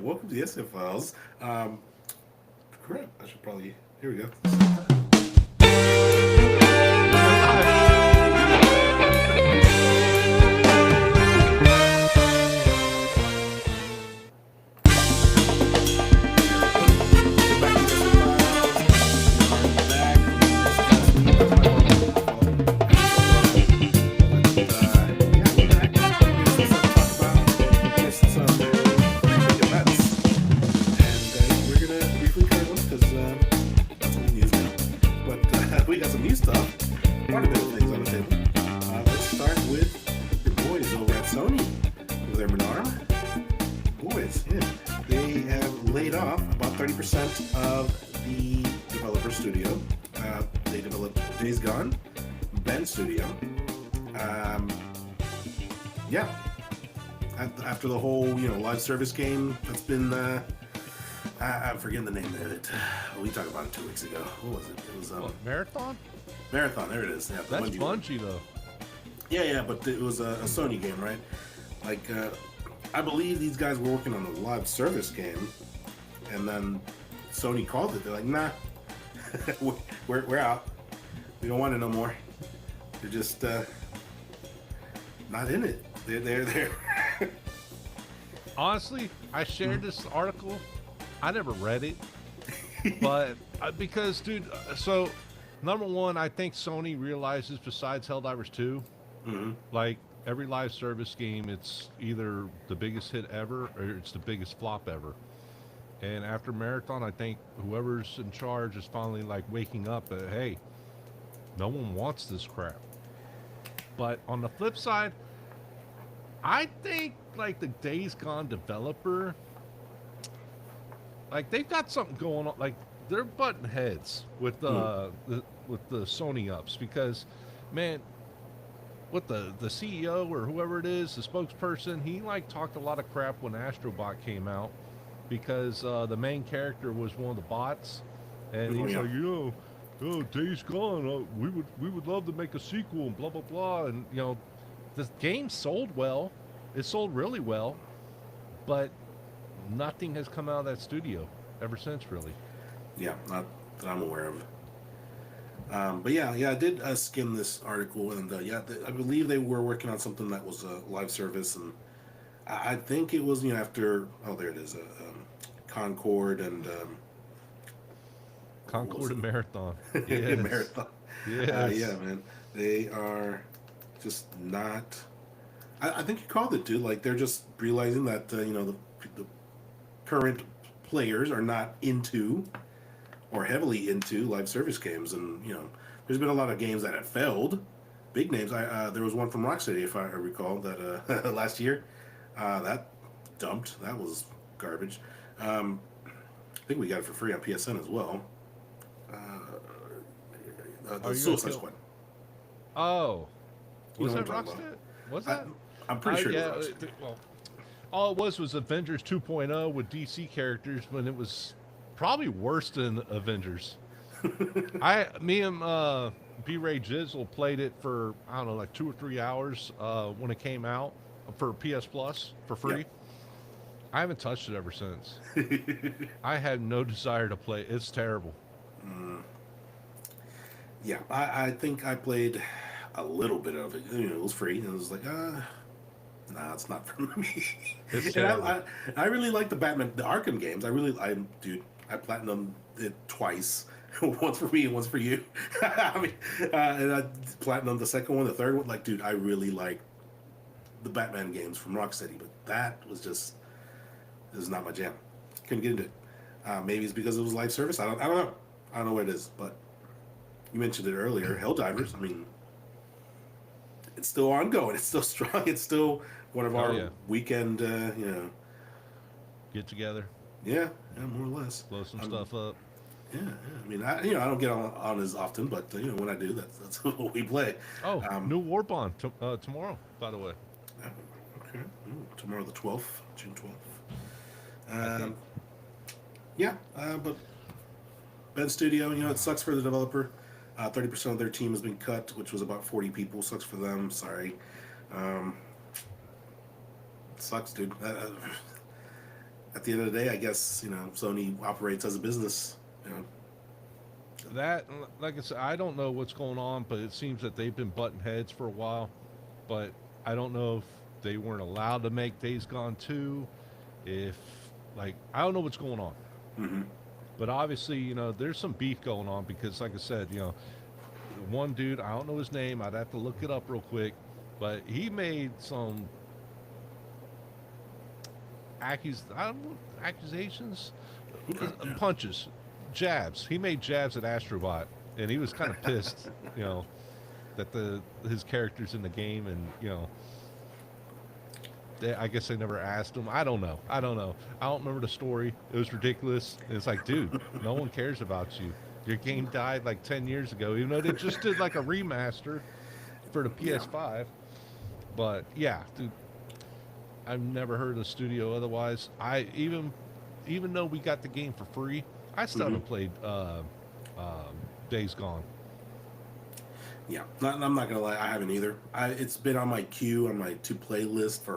Welcome to the ESE Files. Crap, I should probably. Here we go. We got some new stuff. Quite a bit of things on the table. Let's start with your boys over at Sony. Over there, Menard. Boys, yeah. They have laid off about 30% of the developer studio. They developed Days Gone, Ben Studio. Yeah. After the whole, live service game that's been, I'm forgetting the name of it. We talked about it 2 weeks ago. What was it? It was Marathon. Marathon. There it is. Yeah, that's Bungie though. Yeah, but it was a Sony game, right? Like, I believe these guys were working on a live service game, and then Sony called it. They're like, nah, we're out. We don't want it no more. They're just not in it. They're Honestly, I shared this article. I never read it, but because, dude, so number one, I think Sony realizes besides Helldivers 2, like every live service game, it's either the biggest hit ever or it's the biggest flop ever. And after Marathon, I think whoever's in charge is finally like waking up that, hey, no one wants this crap. But on the flip side, I think like the Days Gone developer, like they've got something going on. Like they're butting heads with the Sony ups because, man, with the CEO or whoever it is, the spokesperson, he like talked a lot of crap when Astrobot came out because the main character was one of the bots, and he's like, oh, Days Gone, we would love to make a sequel and blah blah blah, and the game sold well, it sold really well, but nothing has come out of that studio ever since, really. Yeah, not that I'm aware of. But yeah, I did skim this article, and I believe they were working on something that was a live service, and I think it was after there it is, Concord and Concord and Marathon. Yes. Marathon. Yes. Yeah, man, they are just not. I think you called it, dude. Like they're just realizing that the current players are not into or heavily into live service games, and there's been a lot of games that have failed, big names. There was one from Rocksteady, if I recall, that last year that dumped. That was garbage. I think we got it for free on PSN as well. The Suicide Squad. Oh, was that Rocksteady? Was that? I'm pretty sure. Yeah. It was Well, all it was Avengers 2.0 with DC characters, when it was probably worse than Avengers. Me and B-Ray Jizzle played it for, I don't know, like 2 or 3 hours when it came out for PS Plus for free. Yeah. I haven't touched it ever since. I had no desire to play. It's terrible. Yeah, I think I played a little bit of it. It was free, and it was like, nah, it's not for me. And I really like the Arkham games. I platinumed it twice. Once for me and once for you. I mean, and I platinumed the second one, the third one. Like, dude, I really like the Batman games from Rocksteady, but that was just, this is not my jam. Couldn't get into it. Maybe it's because it was live service. I don't know. I don't know what it is, but you mentioned it earlier. Helldivers. I mean, it's still ongoing. It's still strong. It's still one of our weekend, get together. Yeah, more or less. Blow some stuff up. Yeah. I mean, I don't get on as often, but when I do, that's what we play. Oh, new War Bond tomorrow, by the way. Okay. Tomorrow, the 12th, June 12th. Yeah, but Ben Studio, it sucks for the developer. 30% of their team has been cut, which was about 40 people. Sucks for them. Sorry. Sucks, dude. at the end of the day, I guess Sony operates as a business. You know, That, like I said, I don't know what's going on, but it seems that they've been butting heads for a while. But I don't know if they weren't allowed to make Days Gone 2. If, like, I don't know what's going on. mm-hmm. But obviously, there's some beef going on because, like I said, one dude, I don't know his name. I'd have to look it up real quick. But he made some accusations, Okay, yeah. punches, jabs. He made jabs at Astrobot, and he was kind of pissed, that his character's in the game, and I guess they never asked him. I don't know. I don't remember the story. It was ridiculous. And it's like, dude, no one cares about you. Your game died like 10 years ago, even though they just did like a remaster for the PS5. Yeah. But yeah, dude, I've never heard of the studio otherwise. I even though we got the game for free, I still haven't played Days Gone. Yeah, I'm not gonna lie, I haven't either. It's been on my queue on my to play list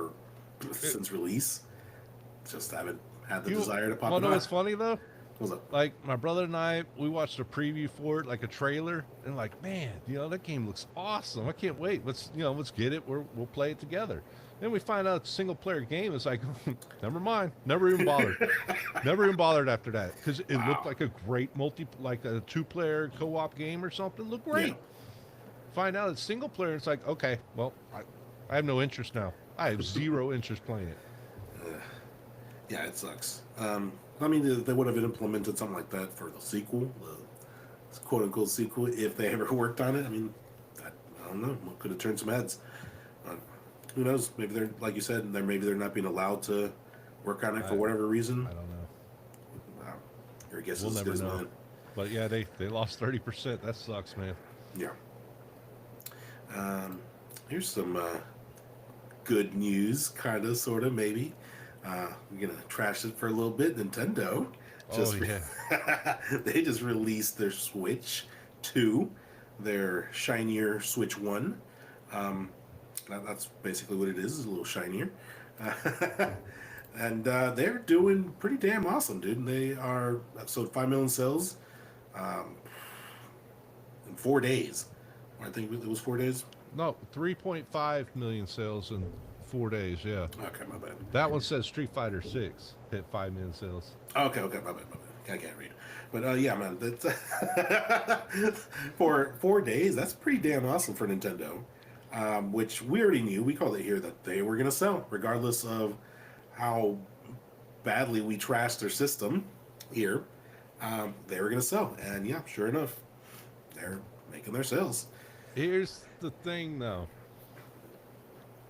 since release. Just haven't had the desire to pop it on. Well, no, it's funny though. What's up? Like my brother and I, we watched a preview for it, like a trailer, and like, man, that game looks awesome. I can't wait. Let's get it. We'll play it together. Then we find out it's a single player game. It's like, never mind. Never even bothered. Never even bothered after that because it looked like a great like a 2-player co-op game or something. Looked great. Yeah. Find out it's single player. It's like, okay, well, I have no interest now. I have zero interest playing it. Yeah, it sucks. I mean, they would have implemented something like that for the sequel, the quote-unquote sequel, if they ever worked on it. I mean, I don't know. Could have turned some heads. Who knows? Maybe they're, like you said, maybe they're not being allowed to work on it for whatever reason. I don't know. Wow. Your guess we'll is never as know. mine. But yeah, they lost 30%. That sucks, man. Yeah. Here's some good news, kind of, sort of, maybe. We're gonna trash it for a little bit. Nintendo they just released their Switch 2, their shinier Switch 1. That's basically what it is a little shinier. And they're doing pretty damn awesome, dude. And they are sold 5 million sales in 4 days. I think it was 4 days. No, 3.5 million sales in 4 days. Yeah. Okay, my bad. That one says Street Fighter 6 hit 5 million sales. Okay, my bad. I can't read. But yeah, man, that's for 4 days. That's pretty damn awesome for Nintendo. Which we already knew. We called it here that they were going to sell, regardless of how badly we trashed their system here. They were going to sell. And yeah, sure enough, they're making their sales. Here's the thing, though.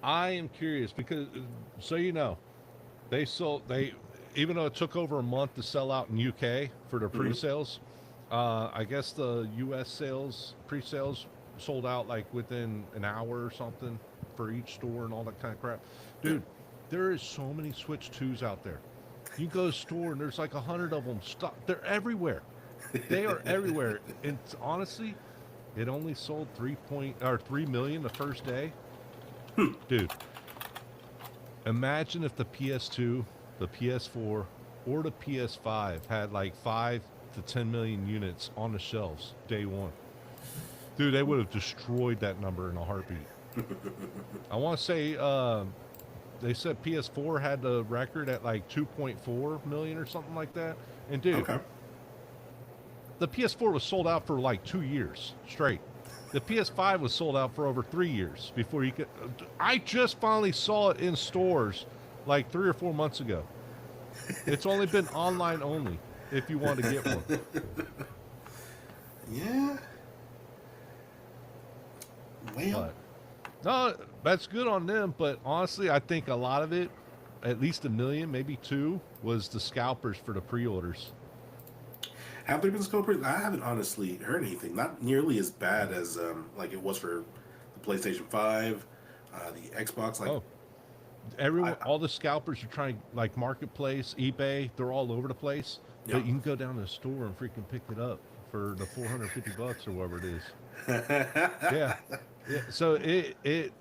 I am curious because, so they even though it took over a month to sell out in UK for their pre-sales, I guess the US pre-sales sold out like within an hour or something for each store and all that kind of crap. Dude, there is so many Switch 2s out there. You go to a store and there's like 100 of them. They're everywhere. They are everywhere. And honestly, it only sold 3 million the first day. Dude, imagine if the PS2, the PS4, or the PS5 had like 5 to 10 million units on the shelves day one. Dude, they would have destroyed that number in a heartbeat. I want to say they said PS4 had the record at like 2.4 million or something like that. And dude, the PS4 was sold out for like 2 years straight. The PS5 was sold out for over 3 years before you could. I just finally saw it in stores like 3 or 4 months ago. It's only been online only if you want to get one. Yeah. Well. No, that's good on them, but honestly, I think a lot of it, at least 1 million, maybe 2, was the scalpers for the pre-orders. Have there been scalpers? I haven't honestly heard anything. Not nearly as bad as like it was for the PlayStation 5, the Xbox. Like, all the scalpers are trying, like Marketplace, eBay, they're all over the place. Yeah. But you can go down to the store and freaking pick it up for the $450 or whatever it is. Yeah. So it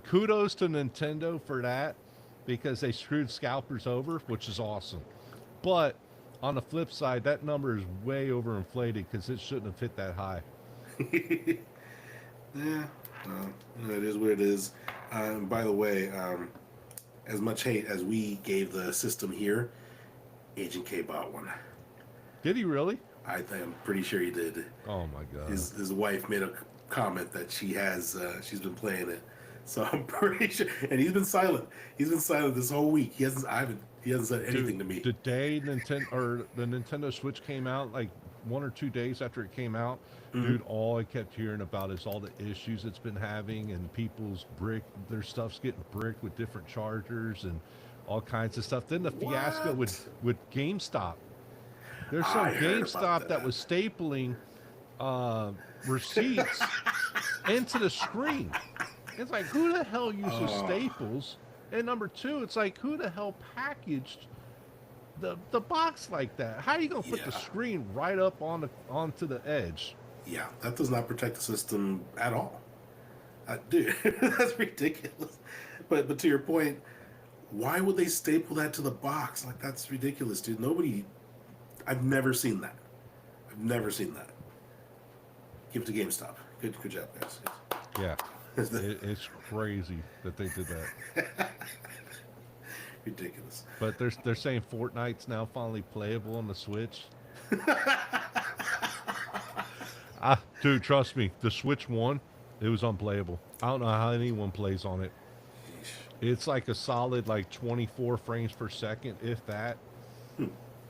kudos to Nintendo for that. because they screwed scalpers over, which is awesome. But on the flip side, that number is way overinflated because it shouldn't have hit that high. Yeah, well, it is what it is. By the way, as much hate as we gave the system here, Agent K bought one. Did he really? I'm pretty sure he did. Oh my god. His wife made a comment that she's been playing it, so I'm pretty sure. And he's been silent. He's been silent this whole week. He hasn't said anything to me. The day the Nintendo Switch came out, like 1 or 2 days after it came out, dude, all I kept hearing about is all the issues it's been having, and their stuff's getting bricked with different chargers and all kinds of stuff. Then the fiasco with GameStop. There's some GameStop that was stapling receipts into the screen. It's like, who the hell uses staples? And number two, it's like, who the hell packaged the box like that? How are you gonna put the screen right up onto the edge? Yeah, that does not protect the system at all. Dude, that's ridiculous. But to your point, why would they staple that to the box? Like, that's ridiculous, dude. I've never seen that. I've never seen that. Give it to GameStop. Good job, guys. Yeah. It's crazy that they did that. Ridiculous. But they're saying Fortnite's now finally playable on the Switch. Dude, trust me, the Switch 1, it was unplayable. I don't know how anyone plays on it. It's like a solid 24 frames per second, if that.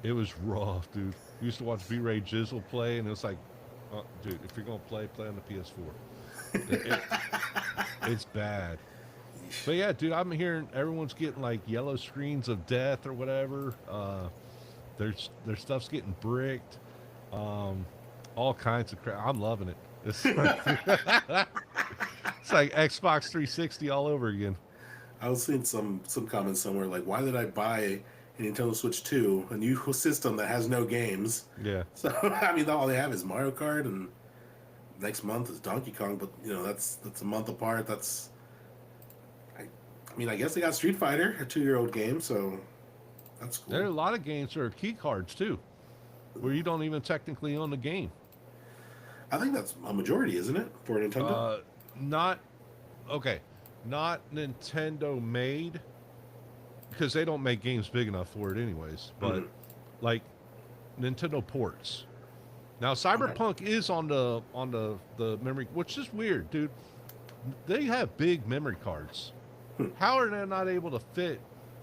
It was rough, dude. We used to watch B-Ray Jizzle play, and it was like, dude, if you're going to play on the PS4. It's bad. But yeah, dude, I'm hearing everyone's getting yellow screens of death or whatever. Their stuff's getting bricked. All kinds of crap. I'm loving it. It's like Xbox 360 all over again. I was seeing some comments somewhere like, why did I buy a Nintendo Switch 2, a new system that has no games? Yeah. So, I mean, all they have is Mario Kart, and next month is Donkey Kong, but, that's a month apart. I guess they got Street Fighter, a 2-year-old game, so that's cool. There are a lot of games that are key cards, too, where you don't even technically own the game. I think that's a majority, isn't it, for Nintendo? Not Nintendo made, because they don't make games big enough for it anyways, but Nintendo ports. Now Cyberpunk is on the memory, which is weird, dude. They have big memory cards. How are they not able to fit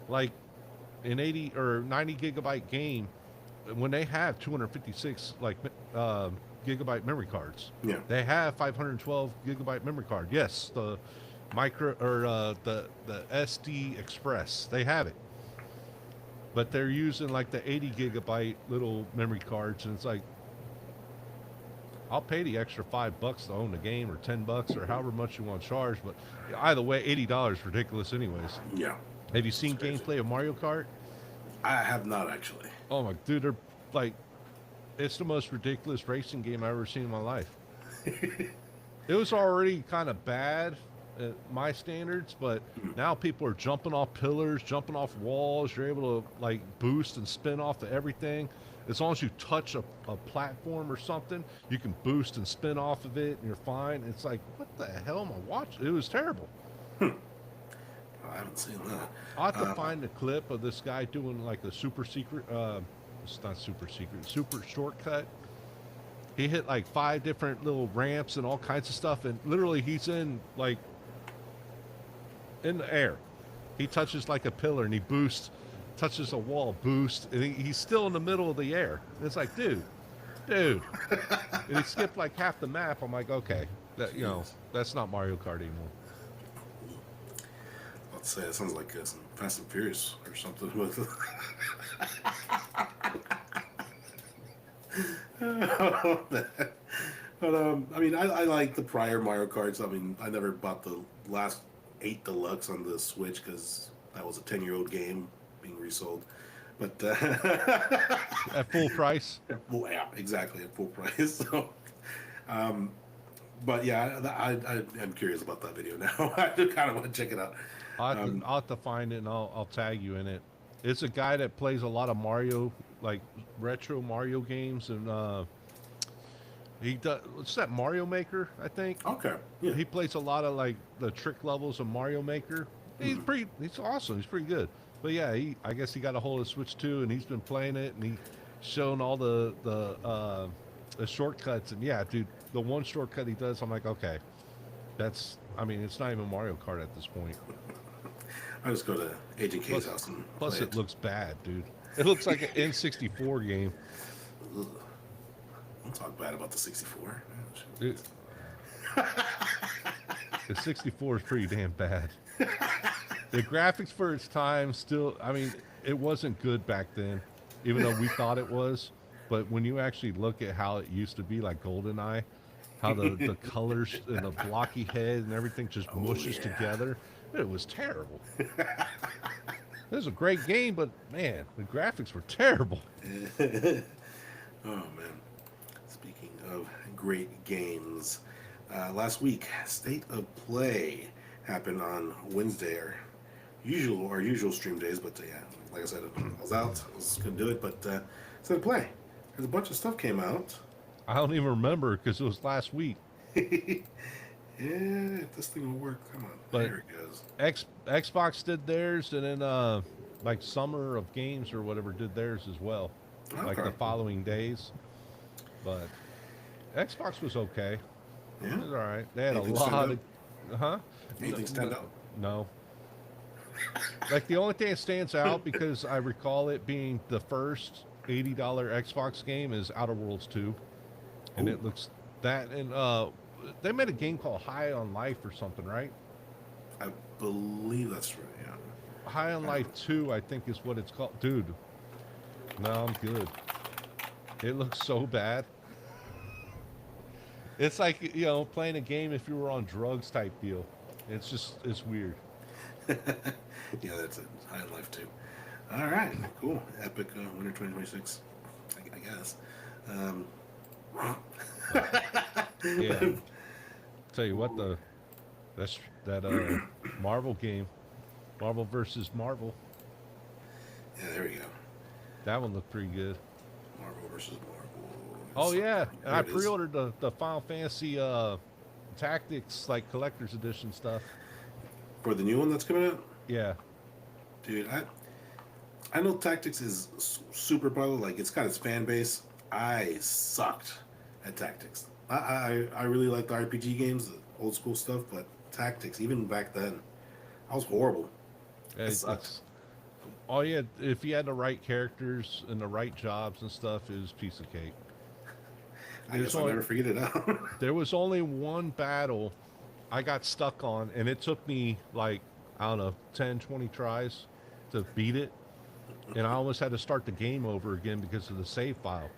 an 80 or 90 gigabyte game when they have 256 gigabyte memory cards? Yeah, they have 512 gigabyte memory card. Yes, the the SD Express, they have it, but they're using the 80 gigabyte little memory cards, and it's like, I'll pay the extra $5 to own the game, or $10, or however much you want to charge. But either way, $80 is ridiculous, anyways. Yeah. Have you seen gameplay of Mario Kart? I have not, actually. Oh my, dude, they're it's the most ridiculous racing game I've ever seen in my life. It was already kind of bad at my standards, but now people are jumping off pillars, jumping off walls. You're able to boost and spin off of everything. As long as you touch a platform or something, you can boost and spin off of it, and you're fine. It's like, what the hell am I watching? It was terrible. I haven't seen that. I'll have to find a clip of this guy doing a super secret, it's not super secret, super shortcut. He hit 5 different little ramps and all kinds of stuff, and literally he's in the air. He touches a pillar and he boosts, touches a wall, boost, and he's still in the middle of the air. And it's like, dude. And he skipped half the map. I'm like, okay, that's not Mario Kart anymore. Let's say it sounds like some Fast and Furious or something with it. But I like the prior Mario Karts. I never bought the last 8 Deluxe on the Switch because that was a 10-year-old game being resold. But at full price. Well, yeah, exactly, at full price. So, but yeah, I'm curious about that video now. I do kind of want to check it out. I'll have to find it and I'll tag you in it. It's a guy that plays a lot of Mario, like retro Mario games, and he does. What's that Mario Maker? I think Okay. Yeah. he plays a lot of like the trick levels of Mario Maker. He's Mm. pretty. He's awesome. He's pretty good. But yeah, I guess he got a hold of Switch 2 and he's been playing it and he shown all the shortcuts and yeah, dude, the one shortcut he does, I'm like, okay, that's. I mean, it's not even Mario Kart at this point. I just go to Agent K's Plus, house and play plus it it. looks bad, dude. It looks like an N64 game. Ugh. Don't talk bad about the 64. It, the 64 is pretty damn bad. The graphics for its time still, I mean, it wasn't good back then, even though we thought it was. But when you actually look at how it used to be, like GoldenEye, how the colors and the blocky head and everything just Oh mushes yeah. together, it was terrible. It was a great game, but man, the graphics were terrible. Oh man. Speaking of great games, last week State of Play happened on Wednesday, our usual stream days. But yeah, like I said, I was out. I was gonna do it, but State of Play. There's a bunch of stuff came out. I don't even remember because it was last week. Yeah, if this thing will work. Come on, But there it goes. Xbox did theirs, and then like Summer of Games or whatever did theirs as well, like the Okay. following days. But Xbox was okay. Yeah. It was all right. They had a Anything stand lot out? of, huh? Anything stand out? No. Like the only thing that stands out because I recall it being the first $80 Xbox game is Outer Worlds 2, and Ooh. it looks that and they made a game called High on Life or something, right? I believe that's right. Yeah. High on Life 2, I think is what it's called. Dude, no, I'm good. It looks so bad. It's like, playing a game if you were on drugs type deal. It's weird. Yeah, that's it. High in life too. All right, cool. Epic winter 2026. I guess. Um, Yeah. Tell you what, that's that Marvel game, Marvel versus Marvel. Yeah, there we go. That one looked pretty good. Marvel versus Marvel. Oh Yes. yeah, and There I it is. pre-ordered the Final Fantasy Tactics like collector's edition stuff. For the new one that's coming out, Yeah, dude. I know Tactics is super popular. Like it's got its fan base. I sucked at Tactics. I really like the RPG games, the old school stuff, but Tactics, even back then, I was horrible. I sucked. it's oh yeah. If you had the right characters and the right jobs and stuff, it was a piece of cake. I There's guess I'll only never figure it out. there was only one battle I got stuck on, and it took me like, I don't know, 10, 20 tries to beat it. And I almost had to start the game over again because of the save file.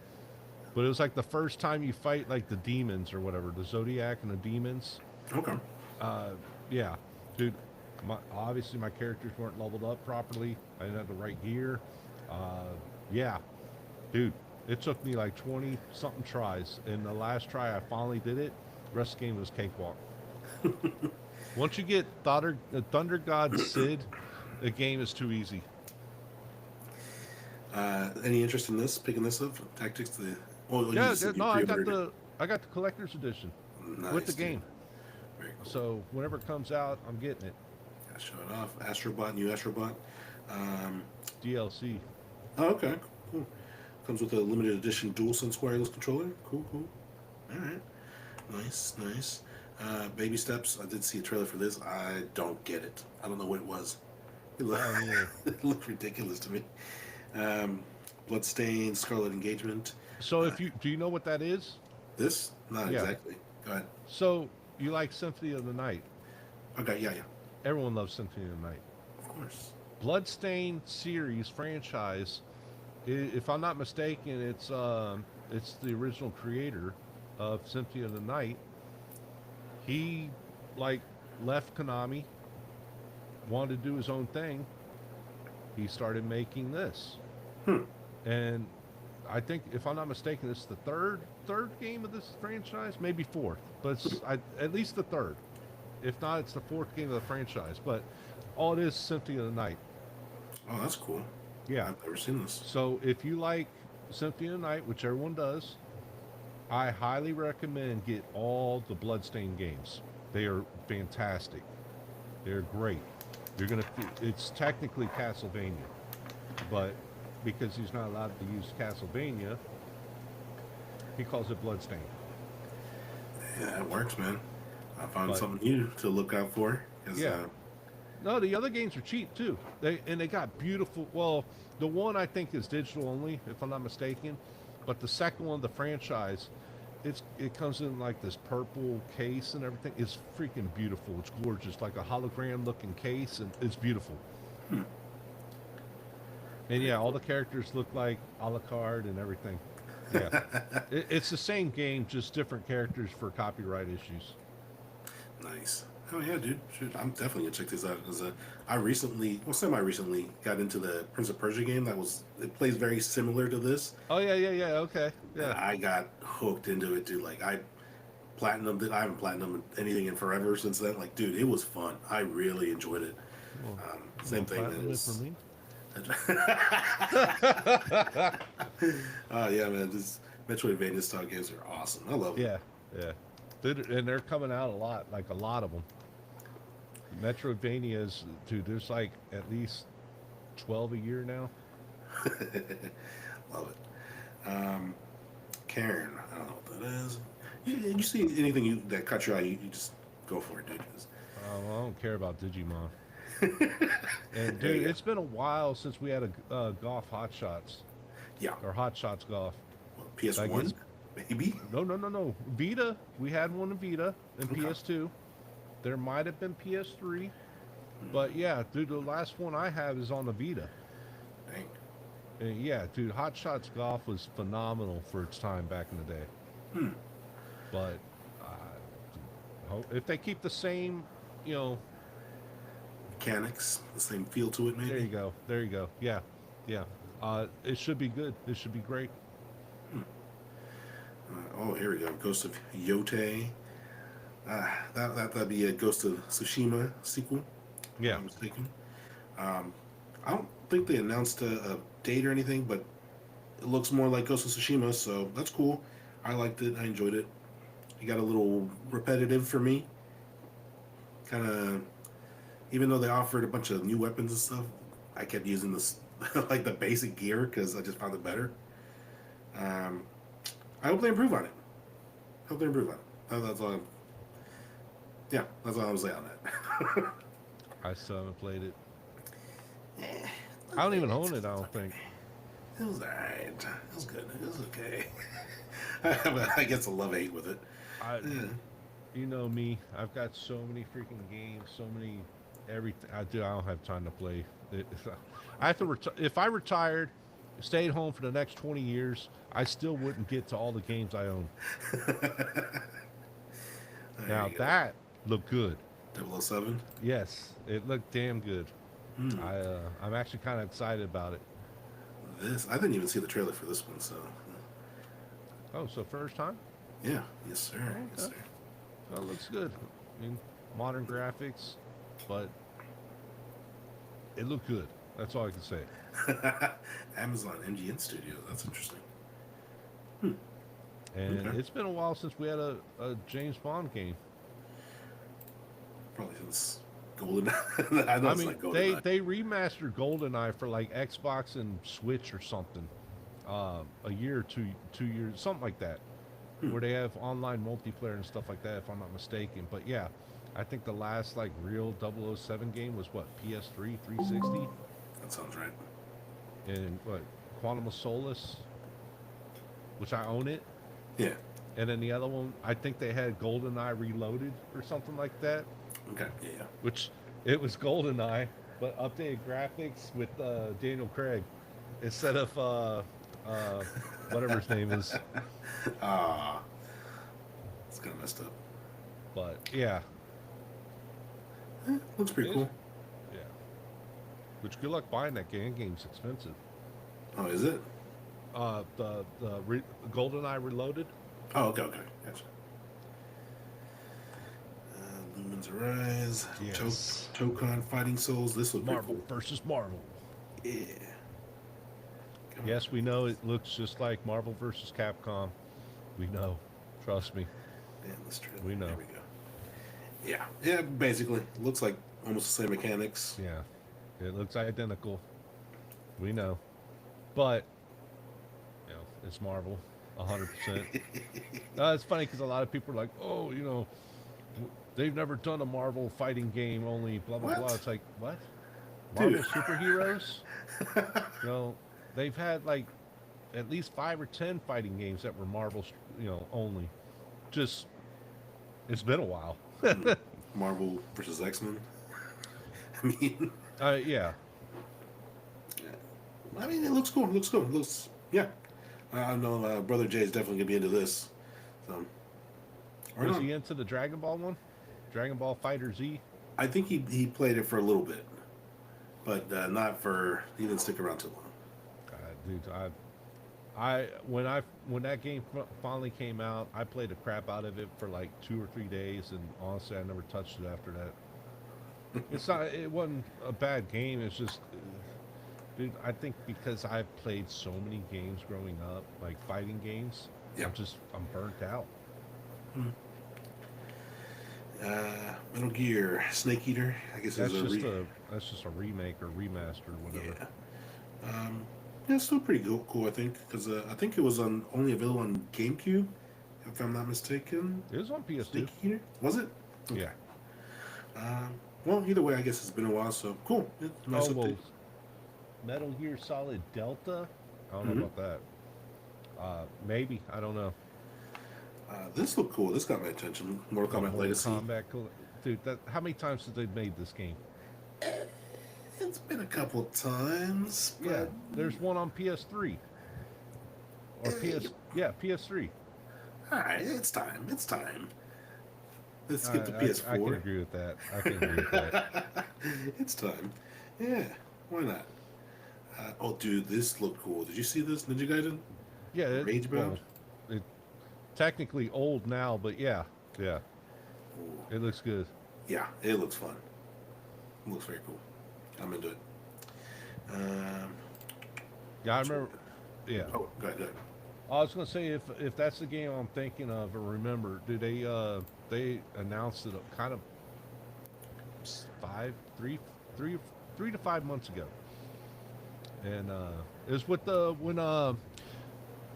But it was like the first time you fight like the demons or whatever, the Zodiac and the demons. Okay. Uh, yeah, dude. Obviously, my characters weren't leveled up properly. I didn't have the right gear. Yeah, dude. It took me like 20 something tries, and the last try I finally did it. The rest of the game was cakewalk. Once you get Thunder God Sid, the game is too easy. Any interest in this? Picking this up? Tactics? You Yeah, just said you no, pre-ordered it. I got the collector's edition with the Nice, dude. game. Very cool. So whenever it comes out, I'm getting it. Yeah, show it off. Astrobot, new Astrobot. Um, DLC. oh, okay. Cool. Comes with a limited edition DualSense wireless controller. Cool, cool. All right. Nice, nice. Baby steps. I did see a trailer for this. I don't get it. I don't know what it was. It looked, Oh yeah. it looked ridiculous to me. Bloodstained, Scarlet Engagement. So if you do you know what that is? This? Not Yeah. exactly. Go ahead. So you like Symphony of the Night? Okay, yeah, yeah. Everyone loves Symphony of the Night. Of course. Bloodstained series franchise. If I'm not mistaken, it's the original creator of Symphony of the Night. He like left Konami, wanted to do his own thing. He started making this, Hmm. and I think if I'm not mistaken, it's the third game of this franchise, maybe fourth, but at least the third. If not, it's the fourth game of the franchise. But Oh, it is Symphony of the Night. Oh, that's cool. Yeah. I've never seen this. So if you like Symphony of the Night, which everyone does, I highly recommend get all the Bloodstained games. They are fantastic. They're great. You're gonna. It's technically Castlevania, but because he's not allowed to use Castlevania, he calls it Bloodstained. Yeah, it works, man. I found But something new to look out for. 'Cause, yeah, no, the other games are cheap too. They got beautiful. Well, the one I think is digital only, if I'm not mistaken. But the second one, the franchise, it comes in like this purple case and everything. It's freaking beautiful. It's gorgeous, like a hologram looking case, and it's beautiful. And yeah, all the characters look like a la carte and everything. Yeah, it's the same game, just different characters for copyright issues. nice. Oh yeah, dude. Shoot, I'm definitely gonna check this out because I recently, well, semi-recently, got into the Prince of Persia game. It plays very similar to this, Oh yeah, yeah, yeah. Okay, and yeah. I got hooked into it, dude. Like I haven't platinumed anything in forever since then. Like, dude, it was fun. I really enjoyed it. Well, Same thing. It platinum it for was. me. Oh yeah, man. This Metroidvania style games are awesome. I love them. Yeah, yeah. And they're coming out a lot, like a lot of them. Metroidvanias, dude. There's like at least 12 a year now. Love it. Karen, I don't know what that is. You see anything that caught your eye, you just go for it, dude. I don't care about Digimon. And There you dude, go. it's been a while since we had a golf hot shots Yeah. or hot shots golf. Well, Like PS1, maybe? no. Vita, we had one in Vita and Okay. PS2. There might have been PS3, but yeah, dude, the last one I have is on the Vita. Dang. And yeah, dude, Hot Shots Golf was phenomenal for its time back in the day. Hmm. But if they keep the same, you know, Mechanics, the same feel to it, maybe? there you go. Yeah, yeah. It should be good. It should be great. Oh, here we go. Ghost of Yote. That'd be a Ghost of Tsushima sequel, if Yeah. I'm not mistaken. I don't think they announced a date or anything, but it looks more like Ghost of Tsushima, so that's cool. I liked it. I enjoyed it. It got a little repetitive for me. Kind of, even though they offered a bunch of new weapons and stuff, I kept using this like the basic gear because I just found it better. I hope they improve on it. Hope they improve on it. That's all. Yeah, that's all I'm saying on that. I still haven't played it. I don't even own it. I don't think. It was alright. It was good. It was okay. I guess a love-hate with it. Yeah. You know me. I've got so many freaking games, so many everything. I don't have time to play. I have to if I retired, stayed home for the next 20 years, I still wouldn't get to all the games I own. Now that looked good. 007? Yes, it looked damn good. Hmm. I'm actually kind of excited about it. I didn't even see the trailer for this one, so Oh, so first time? yeah, yes sir, yes Okay. sir. Well, it looks good. I mean, modern graphics, but it looked good. That's all I can say. Amazon MGN Studio. That's interesting. And Okay. it's been a while since we had a James Bond game. Probably since Golden. I know I it's mean, like Golden. they remastered GoldenEye for like Xbox and Switch or something, a year or 2 years, something like that, where they have online multiplayer and stuff like that, if I'm not mistaken. But yeah, I think the last like real 007 game was what, PS3, 360, That sounds right. and what, Quantum of Solace, which I own it. Yeah. And then the other one, I think they had GoldenEye Reloaded or something like that, Okay. Yeah. Yeah. which it was GoldenEye, but updated graphics with Daniel Craig instead of whatever his name is. Ah, it's kind of messed up. But yeah, Looks pretty It cool. yeah. Which good luck buying that game. Game's expensive. Oh, is it? The GoldenEye Reloaded. Oh, okay, okay, gotcha. Demons Arise. Yes. Tokon Fighting Souls. This looks pretty Marvel cool. versus Marvel. Yeah. Yes, we know it looks just like Marvel versus Capcom. We know. Trust me. And let's try. We know. There we go. Yeah. Yeah, basically. Looks like almost the same mechanics. Yeah. It looks identical. We know. But, you know, it's Marvel. 100%. It's funny because a lot of people are like, oh, you know, they've never done a Marvel fighting game, only blah, blah, blah. It's like, what? Marvel superheroes? You know, they've had like at least 5 or 10 fighting games that were Marvel, you know, only. Just, it's been a while. Marvel versus X-Men. I mean, Yeah. I mean, it looks cool. It looks cool. It looks, yeah. I know Brother Jay is definitely gonna be into this. So, Was he into the Dragon Ball one? Dragon Ball Fighter Z? I think he played it for a little bit, but not for. He didn't stick around too long. Dude, when that game finally came out, I played the crap out of it for like 2 or 3 days, and honestly, I never touched it after that. It wasn't a bad game. It's just, dude, I think because I've played so many games growing up, like fighting games, yeah. I'm burnt out. Metal Gear Snake Eater. I guess that's just a remake or remaster or whatever. Yeah. Yeah, it's still pretty cool, I think, because I think it was only available on GameCube, if I'm not mistaken. It was on PS2. Snake Eater? Was it? Okay. Yeah. Well, either way, I guess it's been a while, so cool. Yeah, nice update. Metal Gear Solid Delta? I don't know about that. Maybe. I don't know. This looked cool. This got my attention. Mortal Kombat Legacy. Dude, how many times have they made this game? It's been a couple times. But... Yeah, there's one on PS3. Or PS3. All right, it's time. It's time. Let's skip to PS4. I can agree with that. It's time. Yeah, why not? Oh, dude, this looked cool. Did you see this, Ninja Gaiden? Yeah, Ragebound. It's technically old now, but yeah. Ooh. It looks good. Yeah, it looks fun. It looks very cool. I'm into it. Yeah, I remember. Yeah. Oh, go ahead. I was gonna say if that's the game I'm thinking of or remember, do they announced it kind of 3 to 5 months ago, and it was with when Ninja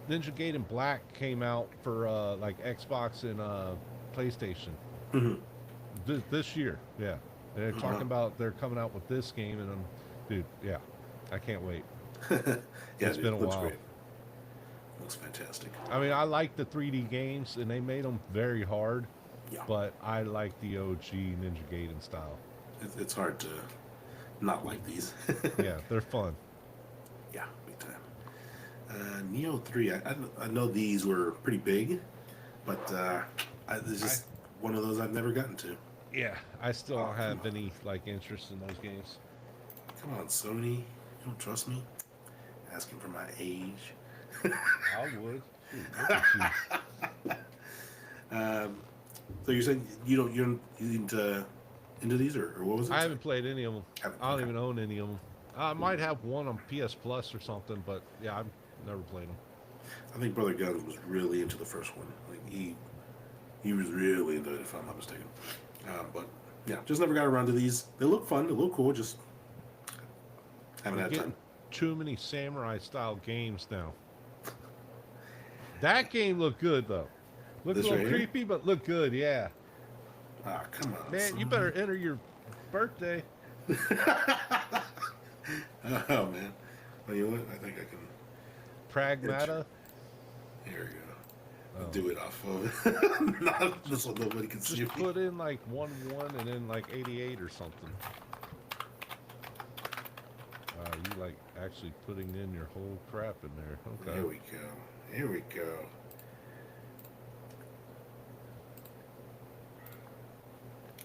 Gaiden Black came out for like Xbox and PlayStation this year. Yeah, and they're talking about they're coming out with this game, and dude, yeah, I can't wait. Yeah, it's been a while. Great. Looks fantastic. I mean, I like the 3D games, and they made them very hard. Yeah. But I like the OG Ninja Gaiden style. It's hard to not like these. Yeah, they're fun. Yeah, big time. Neo 3, I know these were pretty big, but it's just one of those I've never gotten to. Yeah, I still don't have any like interest in those games. Come on, Sony. You don't trust me? Asking for my age. I would. Dude, so you're saying you're into these or what was it? I haven't played any of them. I don't even own any of them. I might have one on PS Plus or something, but yeah, I've never played them. I think Brother Guns was really into the first one. Like he was really into it, if I'm not mistaken. But yeah, just never got around to these. They look fun. They look cool. Just haven't had time. Too many samurai style games now. That game looked good though. Looked a little creepy, but looked good. Yeah. Ah, come on, man! You better enter your birthday. Oh man! Well, you know what? I think I can. Pragmata. Here we go. Do it off of not this one. Nobody can see. Just put in like 1-1 and then like 88 or something. You like actually putting in your whole crap in there. Okay. Here we go. Here we go.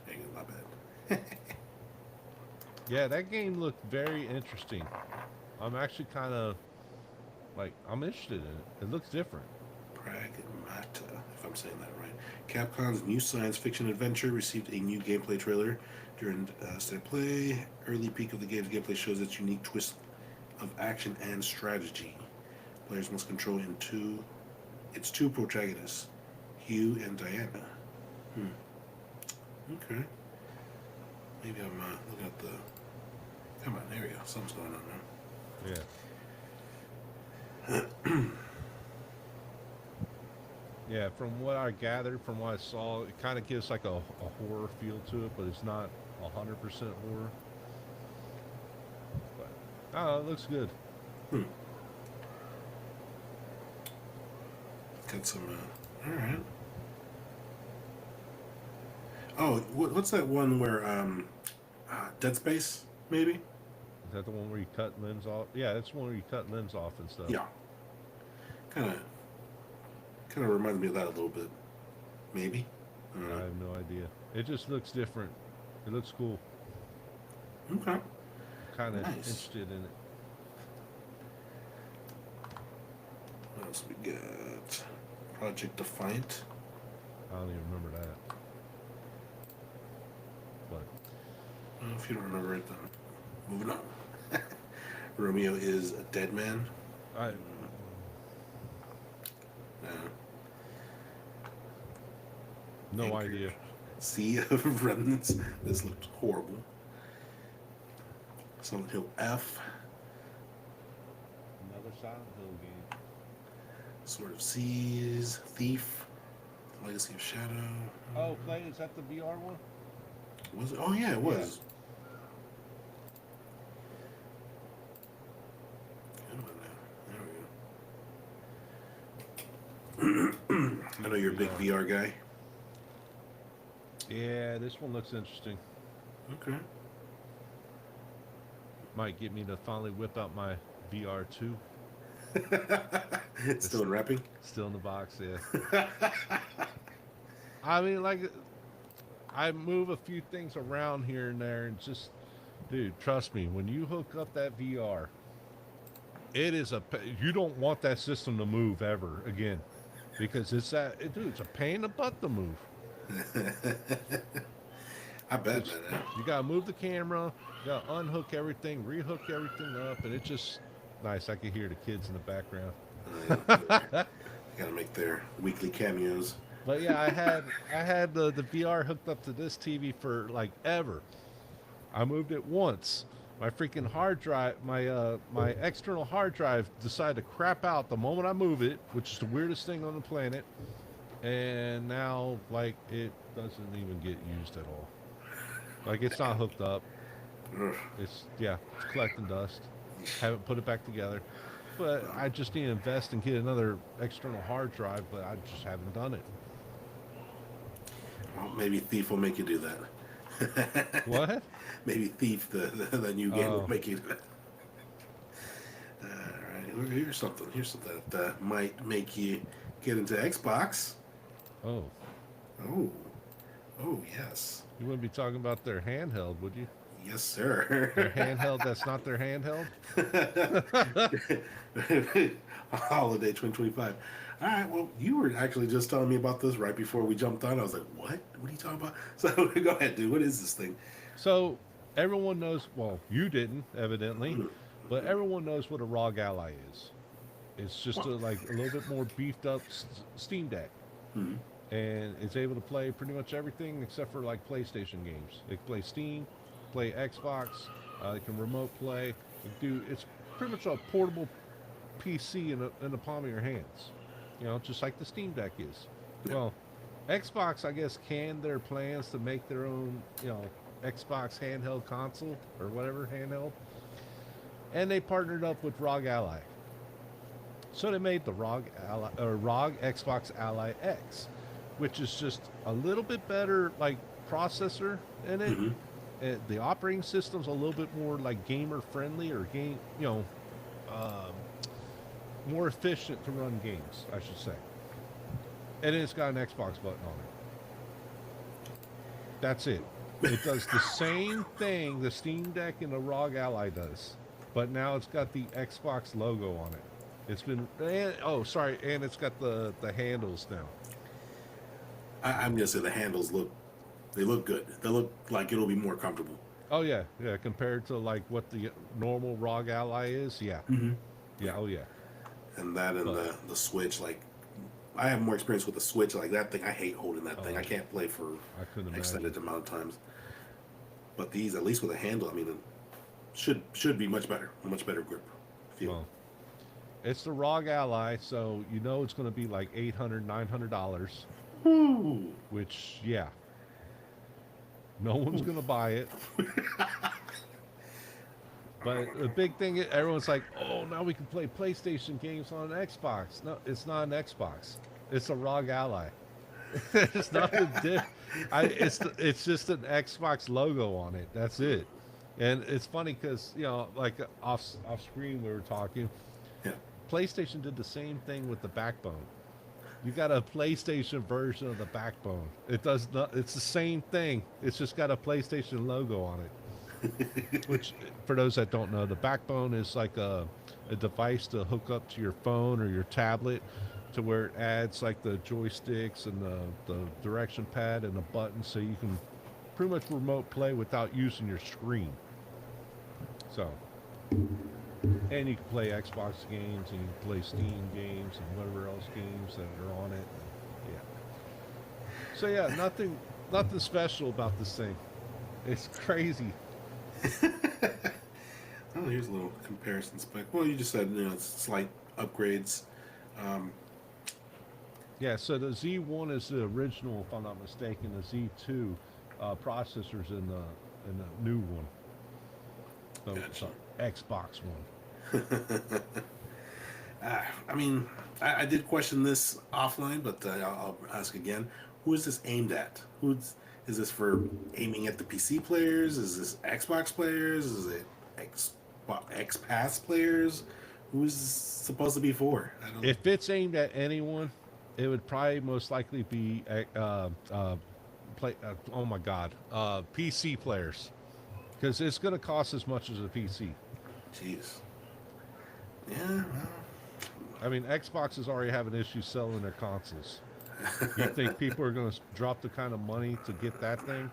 Hang on, my bad. Yeah, that game looked very interesting. I'm actually kind of like I'm interested in it. It looks different. Pragmata, if I'm saying that right. Capcom's new science fiction adventure received a new gameplay trailer during state of play. Early peek of the game's gameplay shows its unique twist of action and strategy. Players must control its two protagonists, Hugh and Diana. Okay. Maybe I'm looking at the. Come on, there we go. Something's going on now. Yeah. Yeah, from what I gathered, from what I saw, it kind of gives like a horror feel to it, but it's not 100% horror. But, I don't know, it looks good. Got some, alright. Oh, what's that one where, Dead Space, maybe? Is that the one where you cut limbs off? Yeah, that's one where you cut limbs off and stuff. Yeah. Kind of reminds me of that a little bit. Maybe. I have no idea. It just looks different. It looks cool. Okay. I'm kind of Nice. interested in it. What else we got? Project Defiant. I don't even remember that. But Well, if you don't remember it, then moving on. Romeo is a dead man. I no Anchor. idea. Sea of Remnants. This looked horrible. Silent Hill F. Another Silent Hill game. Sword of Seas. Thief. Legacy of Shadow. Oh, is that the VR one? Was it? Oh yeah, it was. Come on now. There we go. I know you're a big VR guy. Yeah, this one looks interesting. Okay. Might get me to finally whip out my VR 2. Still in wrapping? Still in the box, yeah. I mean, like, I move a few things around here and there, and just, dude, trust me, when you hook up that VR, it is you don't want that system to move ever again, because it's it's a pain in the butt to move. I bet, man. You gotta move the camera, you gotta unhook everything, rehook everything up, and it's just nice. I can hear the kids in the background. Gotta make their weekly cameos. But yeah, I had the VR hooked up to this TV for like ever. I moved it once. My freaking hard drive, my external hard drive decided to crap out the moment I move it, which is the weirdest thing on the planet. And now, like, it doesn't even get used at all. Like, it's not hooked up. It's collecting dust. Haven't put it back together. But I just need to invest and get another external hard drive, but I just haven't done it. Well, maybe Thief will make you do that. What? Maybe Thief, the new game, will make you do that. Alright, here's something that might make you get into Xbox. Oh. Oh, yes. You wouldn't be talking about their handheld, would you? Yes, sir. Their handheld that's not their handheld? Holiday 2025. All right, well, you were actually just telling me about this right before we jumped on. I was like, what? What are you talking about? So go ahead, dude. What is this thing? So everyone knows, well, you didn't, evidently, but everyone knows what a ROG Ally is. It's just a little bit more beefed up Steam Deck. Mm-hmm. And it's able to play pretty much everything except for like PlayStation games. It can play Steam, play Xbox, it can remote play. It's pretty much a portable PC in the palm of your hands. You know, just like the Steam Deck is. Well, Xbox, I guess, canned their plans to make their own, Xbox handheld console or whatever handheld. And they partnered up with ROG Ally. So they made the ROG Xbox Ally X, which is just a little bit better, like, processor in it. Mm-hmm. The operating system's a little bit more like gamer friendly or more efficient to run games, I should say. And it's got an Xbox button on it. That's it. It does the same thing the Steam Deck and the ROG Ally does, but now it's got the Xbox logo on it. It's been and, oh sorry, and it's got the handles now. I'm gonna say the handles they look good. They look like it'll be more comfortable. Oh yeah, yeah. Compared to like what the normal ROG Ally is, yeah, Mm-hmm. yeah, Yeah, oh yeah. and that and But the Switch, like I have more experience with the Switch. Like that thing, I hate holding that thing. I oh, can't play for I couldn't imagine. extended amount of times. But these, at least with a handle, I mean, it should be much better, a much better grip feel. Well, it's the ROG Ally, so you know it's going to be like $800, $900, Ooh. which yeah, no one's going to buy it. But the big thing is, everyone's like, oh, now we can play PlayStation games on an Xbox. No, it's not an Xbox. It's a ROG Ally. It's nothing different. It's just an Xbox logo on it. That's it. And it's funny because like off screen we were talking. Yeah. PlayStation did the same thing with the Backbone. You got a PlayStation version of the Backbone. It does not. It's the same thing. It's just got a PlayStation logo on it. Which, for those that don't know, the Backbone is like a device to hook up to your phone or your tablet, to where it adds like the joysticks and the direction pad and the button, so you can pretty much remote play without using your screen. So, and you can play Xbox games and you can play Steam games and whatever else games that are on it. Yeah. So yeah, nothing special about this thing. It's crazy. Oh, here's a little comparison spec. Well, you just said it's slight upgrades. Um, Yeah, so the Z1 is the original, if I'm not mistaken. The Z2 processors in the new one, the gotcha. Xbox one. I mean, I did question this offline, but I'll ask again. Who is this aimed at? Is this for aiming at the PC players? Is this Xbox players? Is it X Pass players? Who is this supposed to be for? I don't. If it's aimed at anyone, it would probably most likely be oh my god, PC players, because it's going to cost as much as a PC. Jeez. Yeah. Well, I mean, Xbox is already having issues selling their consoles. You think people are going to drop the kind of money to get that thing?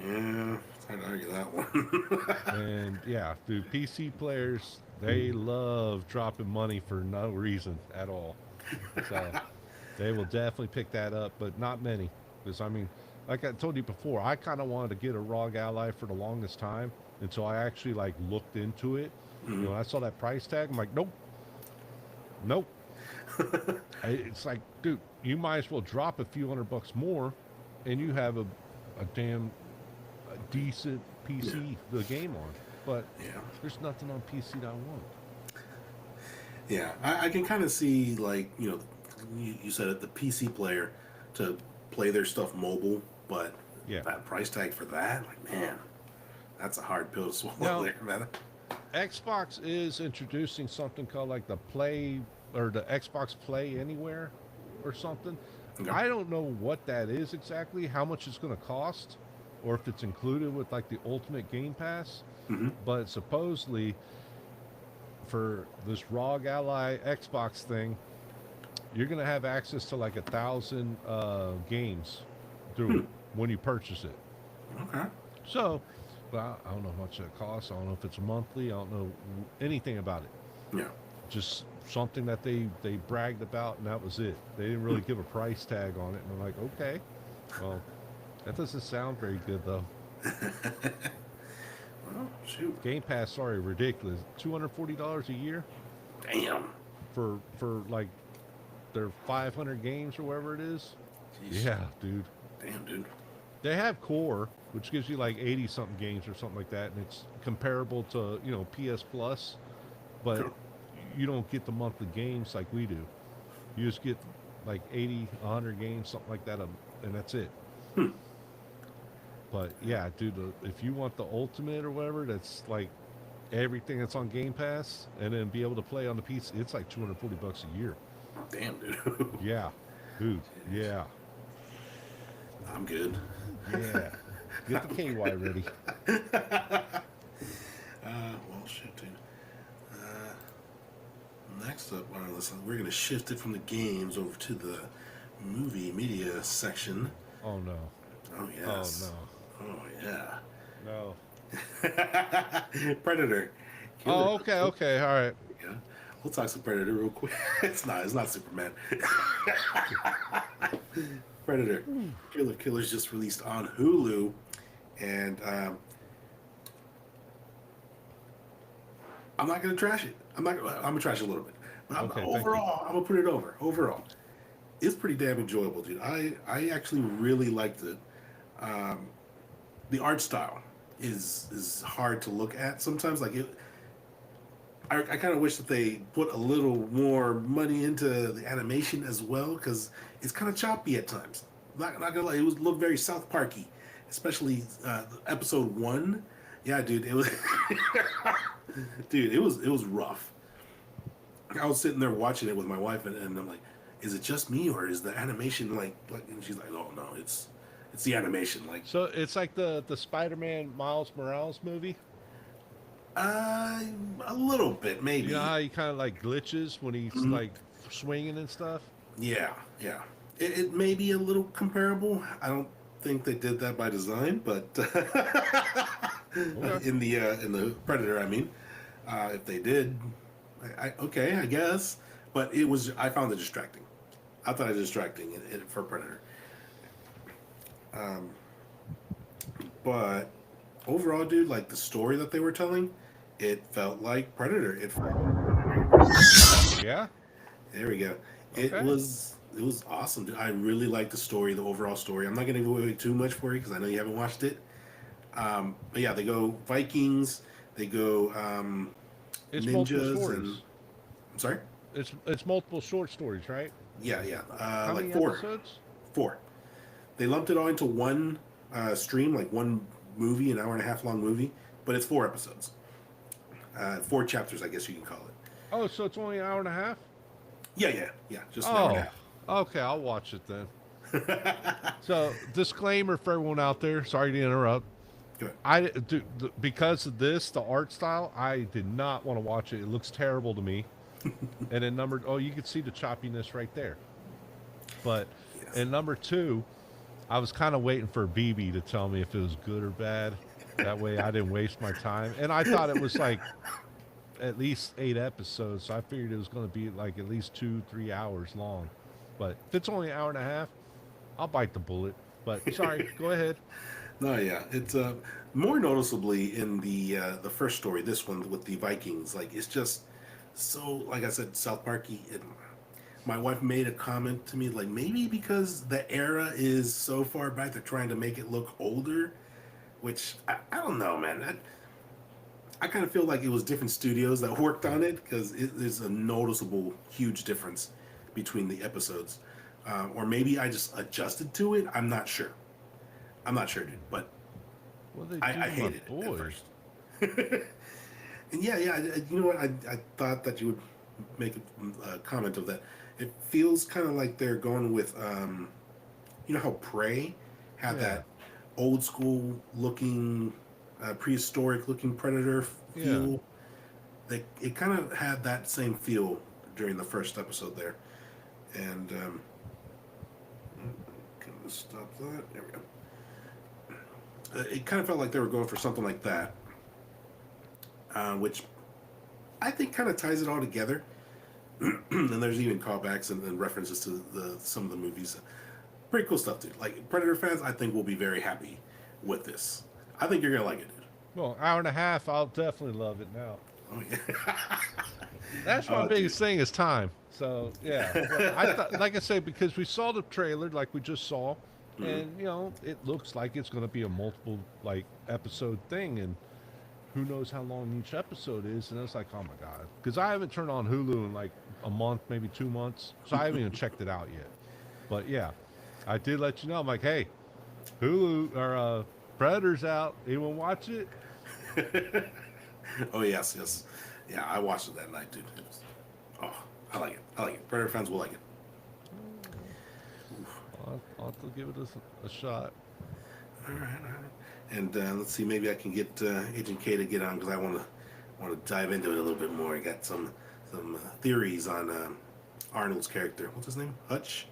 yeah. It's hard to argue that one. And yeah, dude, PC players, they love dropping money for no reason at all. So they will definitely pick that up, but not many. Because, I mean, like I told you before, I kind of wanted to get a ROG Ally for the longest time until I actually like looked into it. Mhm. I saw that price tag. I'm like, nope, nope. It's like, dude, you might as well drop a few $100 more, and you have a damn decent PC to game on. But Yeah. there's nothing on PC that I want. Yeah. I can kind of see, like, you said it, the PC player to play their stuff mobile, but Yeah. that price tag for that, like, man, that's a hard pill to swallow Now, there, man. Xbox is introducing something called like the Play or the Xbox Play Anywhere or something. Okay. I don't know what that is exactly, how much it's going to cost, or if it's included with like the Ultimate Game Pass. Mm-hmm. But supposedly, for this ROG Ally Xbox thing, you're going to have access to like 1,000 games through it when you purchase it. Okay. So, but I don't know how much it costs. I don't know if it's monthly. I don't know anything about it. Yeah. Just something that they bragged about, and that was it. They didn't really give a price tag on it, and I'm like, okay, well, that doesn't sound very good though. Well, shoot. Game Pass, sorry, ridiculous. $240 a year Damn. for like their 500 games or whatever it is. Jeez. Yeah, dude. Damn, dude. They have Core, which gives you like 80 something games or something like that, and it's comparable to PS Plus, but Sure. you don't get the monthly games like we do. You just get like 80, 100 games, something like that, and that's it. But yeah, dude, if you want the ultimate or whatever, that's like everything that's on Game Pass, and then be able to play on the PC, it's like $240 a year. Damn, dude. Yeah, dude. Yeah, I'm good. yeah. Get the KY ready. Well, shit, dude. Next up, we're going to shift it from the games over to the movie media section. Oh no. Oh Oh yes. no. Oh yeah. No. Predator. Killer. Oh, okay, okay, all right. Yeah. We'll talk some Predator real quick. It's not Superman. Predator. Killer's just released on Hulu, and I'm not gonna trash it. I'm gonna trash it a little bit, but Okay, thank you. overall, I'm gonna put it over. Overall, it's pretty damn enjoyable, dude. I actually really liked it. Um, the art style is hard to look at sometimes. Like it, I kind of wish that they put a little more money into the animation as well because it's kind of choppy at times. Not gonna lie, it was looked very South Parky, especially episode one. Yeah, dude, it was, dude, it was rough. I was sitting there watching it with my wife, and I'm like, is it just me or is the animation like? And she's like, oh no, it's the animation. Like, So it's like the Spider-Man Miles Morales movie. uh, a little bit You know maybe. how he kind of like glitches when he's Mhm. like swinging and stuff. Yeah, yeah. It may be a little comparable. I don't think they did that by design, but Okay. in the Predator, I mean, if they did, okay, I guess. But it was I found it distracting. I thought it was distracting for Predator. Um, but overall, dude, like the story that they were telling, it felt like Predator. Yeah. There we go. Okay. It was awesome. Dude. I really like the story, the overall story. I'm not going to give away too much for you because I know you haven't watched it. But yeah, they go Vikings, they go It's multiple ninjas, and stories. I'm sorry. It's multiple short stories, right? Yeah, yeah, How like many episodes? four. They lumped it all into one stream, like one movie, an hour and a half long movie, but it's four episodes, four chapters, I guess you can call it. Oh, so it's only an hour and a half? Yeah, yeah, yeah, just an hour and Oh, okay. I'll watch it then. a half. So, disclaimer for everyone out there. Sorry to interrupt. Good. Because of this, the art style, I did not want to watch it. It looks terrible to me. And then number, oh, you can see the choppiness right there. But Yes. and number two, I was kind of waiting for BB to tell me if it was good or bad. That way, I didn't waste my time. And I thought it was like at least 8 episodes, so I figured it was going to be like at least 2-3 hours long. But if it's only an hour and a half, I'll bite the bullet. But sorry, go ahead. No, yeah, it's more noticeably in the first story. This one with the Vikings, like it's just so, like I said, South Parky. And my wife made a comment to me, like maybe because the era is so far back, they're trying to make it look older. Which I don't know, man. I kind of feel like it was different studios that worked on it because there's a noticeable, huge difference between the episodes. Or maybe I just adjusted to it. I'm not sure. I'm not sure, dude. But What did they do I to my hated it at boy? first. And yeah, yeah. You know what? I thought that you would make a comment of that. It feels kind of like they're going with, you know how Prey had Yeah, that old school looking, prehistoric looking predator yeah. feel. It kind of had that same feel during the first episode there, and can I stop that? There we go. It kind of felt like they were going for something like that, which I think kind of ties it all together. And there's even callbacks and references to some of the movies. Pretty cool stuff, dude. Like Predator fans, I think will be very happy with this. I think you're gonna like it, dude. Well, hour and a half, I'll definitely love it now. Oh yeah. That's my Oh, dude. biggest thing is time. So yeah, well, I thought, like I said, because we saw the trailer, like we just saw, Mhm. and it looks like it's going to be a multiple like episode thing, and who knows how long each episode is, and it's like, oh my god, because I haven't turned on Hulu in like a month, maybe 2 months, so I haven't even checked it out yet. But yeah, I did let you know. I'm like, hey, Hulu or Predator's out. Anyone watch it? Oh yes, yes, yeah. I watched it that night, dude. It was, oh, I like it. I like it. Predator fans will like it. I'll have to give it a shot. All right, all right. And let's see, maybe I can get Agent K to get on because I want to dive into it a little bit more. I got theories on Arnold's character. What's his name? Butch.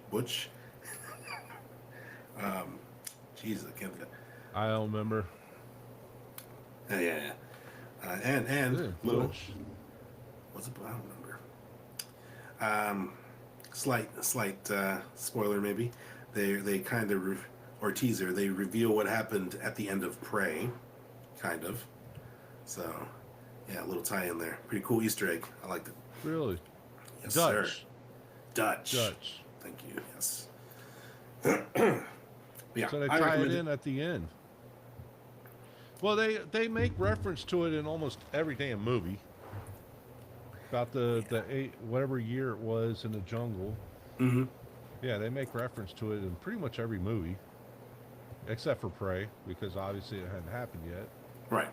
um, Jesus, I can't. I don't remember. Yeah. And Yeah, little. Butch. What's it? I don't remember. Slight spoiler maybe. They kind of or teaser. They reveal what happened at the end of Prey, kind of. So, yeah, a little tie in there. Pretty cool Easter egg. I liked it. Really? Yes, Dutch. sir. Dutch. Thank you. Yes. Yeah, So they I tie it recommend in at the end. Well, they make reference to it in almost every damn movie. About the whatever year it was in the jungle. Mm-hmm. Yeah, they make reference to it in pretty much every movie, except for Prey, because obviously it hadn't happened yet. Right.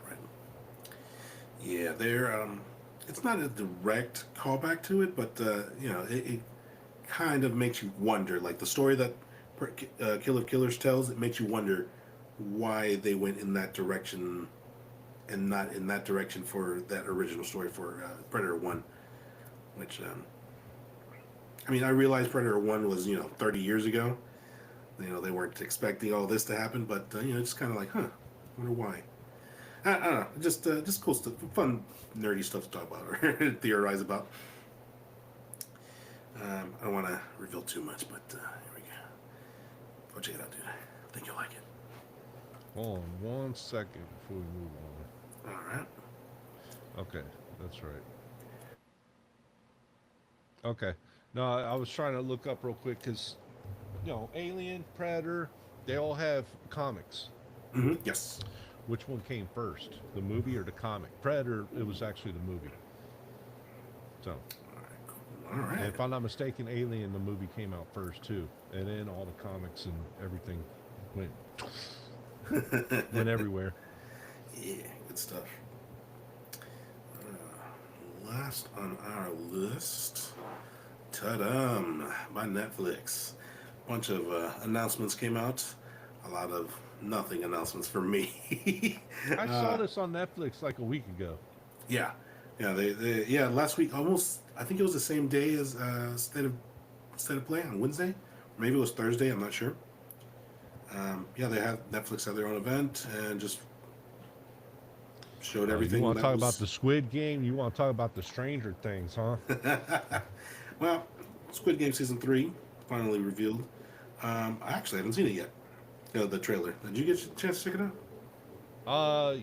Yeah, they're it's not a direct callback to it, but it kind of makes you wonder. Like the story that Kill of Killers tells, it makes you wonder why they went in that direction and not in that direction for that original story for Predator 1, which I mean, I realized Predator 1 was 30 years ago. They weren't expecting all this to happen, but it's kind of like, I wonder why. I don't know, just cool stuff, fun nerdy stuff to talk about or theorize about. I don't want to reveal too much, but here we go. Go check it out, dude. I think you'll like it. Hold on 1 second before we move on. All right. Okay, that's right. Okay. No, I was trying to look up real quick because, Alien, Predator, they all have comics. Mm-hmm. Yes. Which one came first, the movie or the comic? Predator, it was actually the movie. So. All right. And if I'm not mistaken, Alien, the movie came out first too, and then all the comics and everything went everywhere. Yeah, good stuff. Last on our list, ta-dum, by Netflix. Bunch of announcements came out. A lot of nothing announcements for me. I saw this on Netflix like a week ago. Yeah, last week almost. I think it was the same day as State of Play on Wednesday, or maybe it was Thursday. I'm not sure. They had Netflix had their own event and just showed everything. You want to talk about the Squid Game? You want to talk about the Stranger Things, huh? Well, Squid Game season 3 finally revealed. I actually haven't seen it yet. The trailer. Did you get a chance to check it out?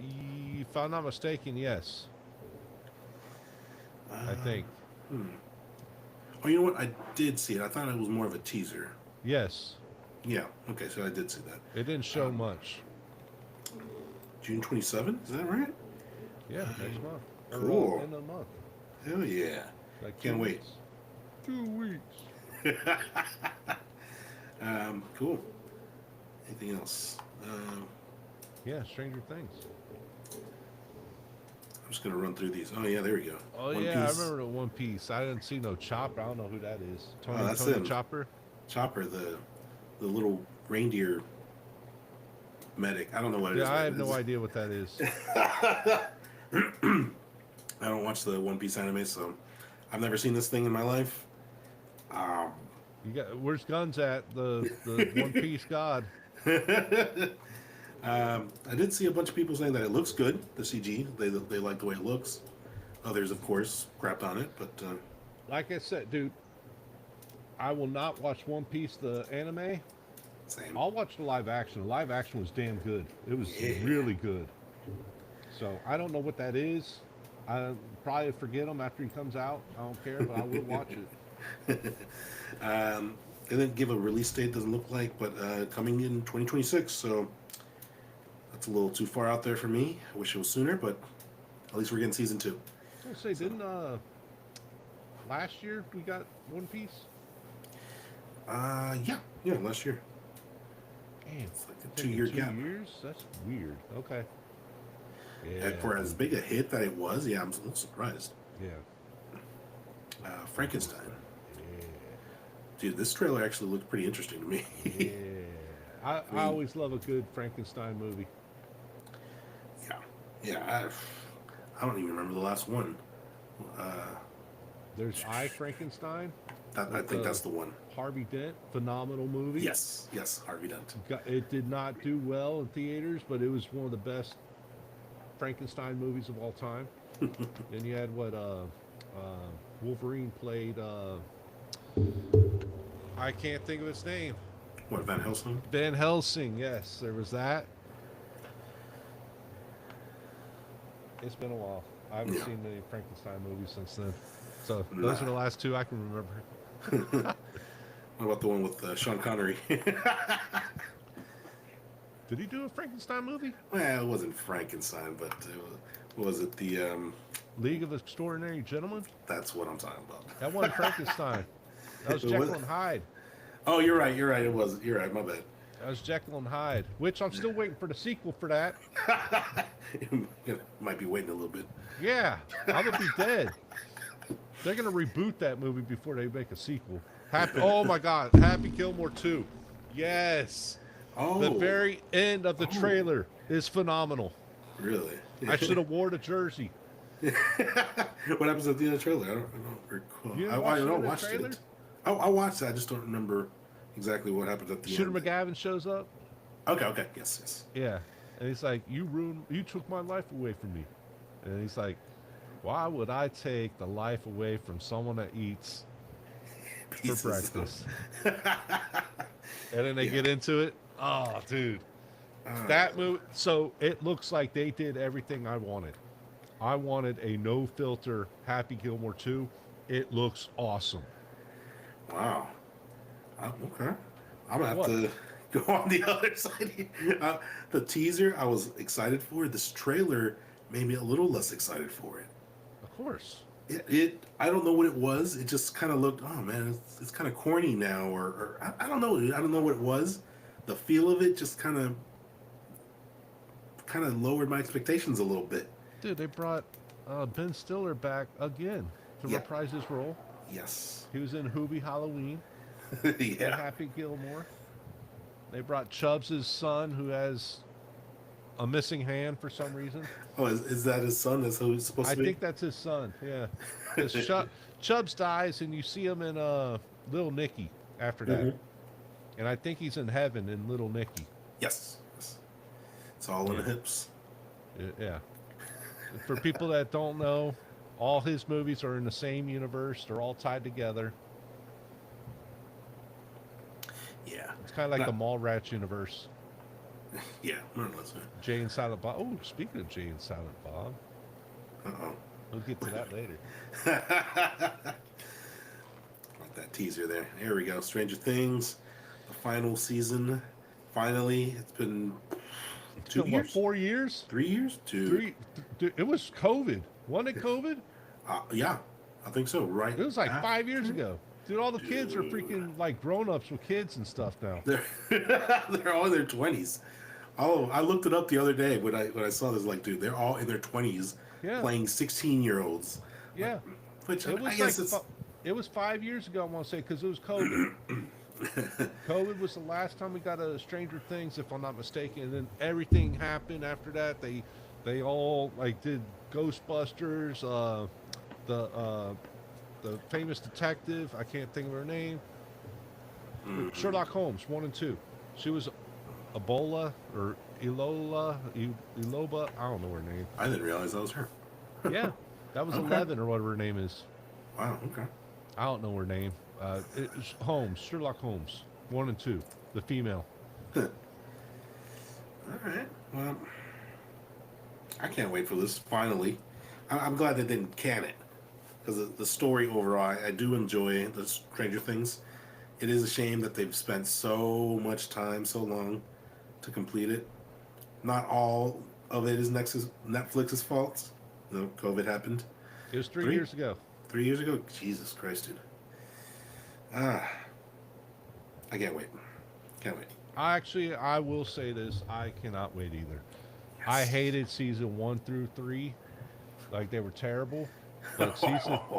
If I'm not mistaken, yes. I think. Oh, you know what? I did see it. I thought it was more of a teaser. Yes. Yeah. Okay, so I did see that. It didn't show much. June 27th? Is that right? Yeah, next month. Cool. End of the month. Hell yeah. Like Can't wait. 2 weeks. Cool. Anything else? Yeah, Stranger Things. I'm just going to run through these. Oh, yeah, there we go. Oh, One yeah, Piece. I remember the One Piece. I didn't see no Chopper. I don't know who that is. That's Tony him. Chopper? Chopper, the little reindeer medic. I don't know what it is. Yeah, I have no idea what that is. I don't watch the One Piece anime, so I've never seen this thing in my life. Where's Guns at? The One Piece God. I did see a bunch of people saying that it looks good. The CG, they like the way it looks. Others, of course, crapped on it, but like I said, dude, I will not watch One Piece the anime. same. I'll watch the live action. The live action was damn good. It was really good. So I don't know what that is. I probably forget him after he comes out. I don't care, but I will watch it. They didn't give a release date. Doesn't look like, but coming in 2026. So that's a little too far out there for me. I wish it was sooner, but at least we're getting season 2. I was gonna say, didn't last year we got One Piece? Yeah, last year. Damn, It's like a 2-year gap. 2 years? That's weird. Okay. Yeah. And for as big a hit that it was, yeah, I'm a little surprised. Yeah. Frankenstein. Yeah. Dude, this trailer actually looked pretty interesting to me. Yeah. I always love a good Frankenstein movie. Yeah. I don't even remember the last one. There's I, Frankenstein I with think that's the one. Harvey Dent. Phenomenal movie. Yes, Harvey Dent. It did not do well in theaters, but it was one of the best Frankenstein movies of all time. Then you had what Wolverine played. I can't think of his name. What, Van Helsing? Van Helsing. Yes, there was that. It's been a while. I haven't seen any Frankenstein movies since then. So those are the last two I can remember. What about the one with Sean Connery? Did he do a Frankenstein movie? Well, it wasn't Frankenstein, but what was it? The League of Extraordinary Gentlemen? That's what I'm talking about. That wasn't Frankenstein. That was Jekyll and Hyde. Oh, you're right. You're right. My bad. That was Jekyll and Hyde, which I'm still waiting for the sequel for that. Might be waiting a little bit. Yeah, I would be dead. They're gonna reboot that movie before they make a sequel. Oh my God, Happy Gilmore 2. Yes. Oh. The very end of the trailer is phenomenal. Really? I should have worn a jersey. What happens at the end of the trailer? I don't recall. You I don't watch watch it. I watched it. I just don't remember exactly what happens at the Shooter end. McGavin shows up. Okay. Yes. Yeah, and he's like, you took my life away from me. And he's like, why would I take the life away from someone that eats for breakfast? And then they get into it. Oh, dude. That movie. So it looks like they did everything I wanted. I wanted a no filter Happy Gilmore 2. It looks awesome. Wow. Okay. I'm going to have to go on the other side here. The teaser I was excited for. This trailer made me a little less excited for it. Of course. I don't know what it was. It just kind of looked, oh man, it's kind of corny now, or I don't know. I don't know what it was. The feel of it just kind of lowered my expectations a little bit. Dude, they brought Ben Stiller back again to reprise his role. Yes. He was in Hubie Halloween. Yeah. Happy Gilmore. They brought Chubbs' son, who has a missing hand for some reason. Oh, is that his son? That's who he's supposed to be? I think that's his son, yeah. Because Chubbs dies, and you see him in Little Nicky after that. Mm-hmm. And I think he's in heaven in Little Nicky. Yes. It's all in the hips. Yeah. For people that don't know, all his movies are in the same universe. They're all tied together. Yeah. It's kind of like the Mallrats universe. Yeah, more or less. Jay and Silent Bob. Oh, speaking of Jay and Silent Bob. Uh-oh. We'll get to that later. Like that teaser there. There we go. Stranger Things. The final season. Finally. It's been 2 years? What, 4 years? 3 years? 2. It was COVID. Wasn't it COVID? Yeah. I think so, right? It was like 5 years ago. Dude, all the kids are freaking like grown-ups with kids and stuff now. They're all in their 20s. Oh, I looked it up the other day when I saw this. Like, dude, they're all in their 20s playing 16-year-olds. Yeah. Which I guess it was 5 years ago, I want to say, because it was COVID. COVID was the last time we got a Stranger Things, if I'm not mistaken. And then everything happened after that. They all like did Ghostbusters, the famous detective, I can't think of her name. Sherlock Holmes 1 and 2. She was Ebola or Eloba. I don't know her name. I didn't realize that was her. Yeah, that was 11 or whatever her name is. Wow. Okay. I don't know her name. It's Holmes, Sherlock Holmes 1 and 2, the female. All right. Well, I can't wait for this. Finally, I'm glad they didn't can it. Because the story overall, I do enjoy the Stranger Things. It is a shame that they've spent so much time, so long, to complete it. Not all of it is Netflix's fault. You know, COVID happened. It was 3 years ago. 3 years ago? Jesus Christ, dude. I can't wait. Can't wait. I will say this. I cannot wait either. Yes. I hated season 1 through 3. Like, they were terrible. But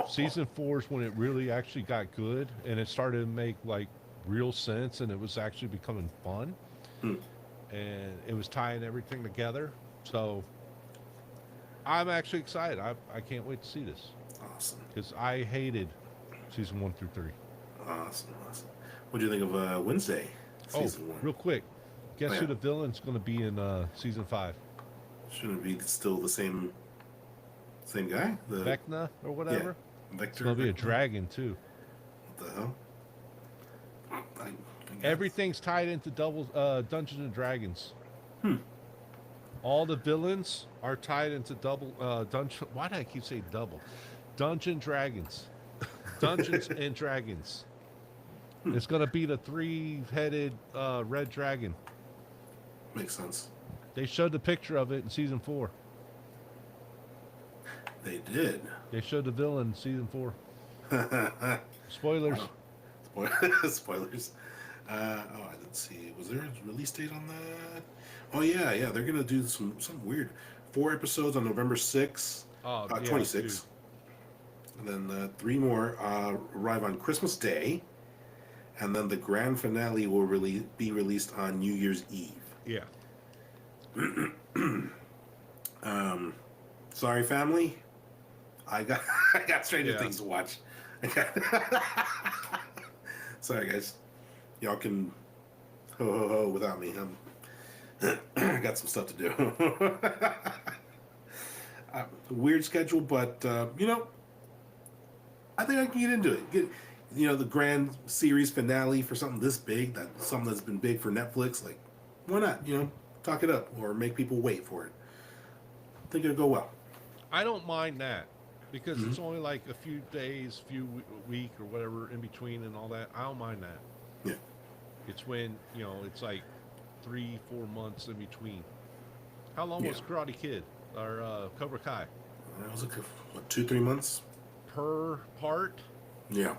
season 4 is when it really actually got good, and it started to make like real sense, and it was actually becoming fun, and it was tying everything together. So I'm actually excited. I can't wait to see this. Awesome. Because I hated season 1 through 3. Awesome. Awesome. What do you think of Wednesday Oh, season 1? real quick, Oh, guess yeah. who the villain's going to be in season 5? Shouldn't it be still the same guy? Vecna or Yeah, whatever? It's Vector. going to be a Vecna? dragon, too. What the hell? I guess. Everything's tied into Dungeons and Dragons. Hmm. All the villains are tied into dungeon. Why did I keep saying double? Dungeon Dragons, Dungeons and Dragons. It's gonna be the 3-headed red dragon. Makes sense. They showed the picture of it in season 4. They did. They showed the villain in season 4. Spoilers. Spoilers. I didn't see. Was there a release date on that? Oh yeah. They're gonna do some weird 4 episodes on November 6th, Oh, yeah, 26th, and then 3 more arrive on Christmas Day, and then the grand finale will be released on New Year's Eve. Yeah. Sorry, family. I got Stranger Things to watch. Sorry, guys. Y'all can ho without me. I got some stuff to do. Weird schedule, but I think I can get into it. Get the grand series finale for something this big, something that's been big for Netflix. Like, why not? Talk it up or make people wait for it. I think it'll go well. I don't mind that because it's only like a few days, week or whatever in between and all that. I don't mind that. Yeah. It's when, it's like 3-4 months in between. How long was Karate Kid or Cobra Kai? That was 2-3 months per part. Yeah.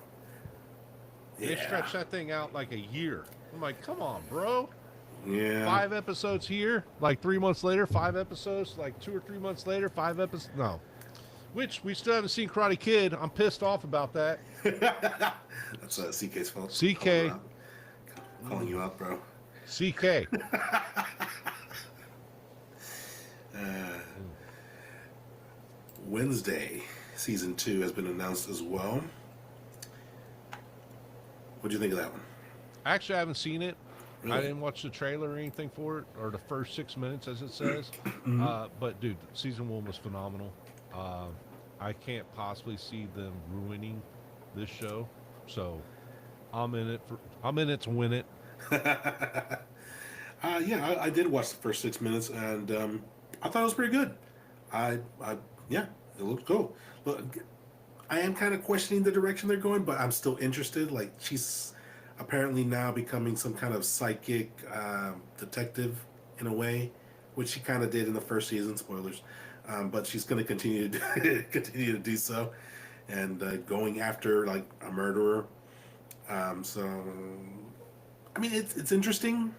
They stretched that thing out like a year. I'm like, come on, bro. Yeah. 5 episodes here, like 3 months later. 5 episodes, like 2 or 3 months later. 5 episodes. No. Which we still haven't seen Karate Kid. I'm pissed off about that. That's CK's fault. CK. Calling you out, bro. CK. Wednesday, season 2 has been announced as well. What do you think of that one? Actually, I haven't seen it. Really? I didn't watch the trailer or anything for it, or the first 6 minutes, as it says. But, dude, season 1 was phenomenal. I can't possibly see them ruining this show, so I'm in it to win it. I did watch the first 6 minutes, and I thought it was pretty good. It looked cool. Look, I am kind of questioning the direction they're going, but I'm still interested. Like, she's apparently now becoming some kind of psychic detective in a way, which she kind of did in the first season. Spoilers, but she's going to continue to do so, and going after like a murderer. So, I mean, it's interesting.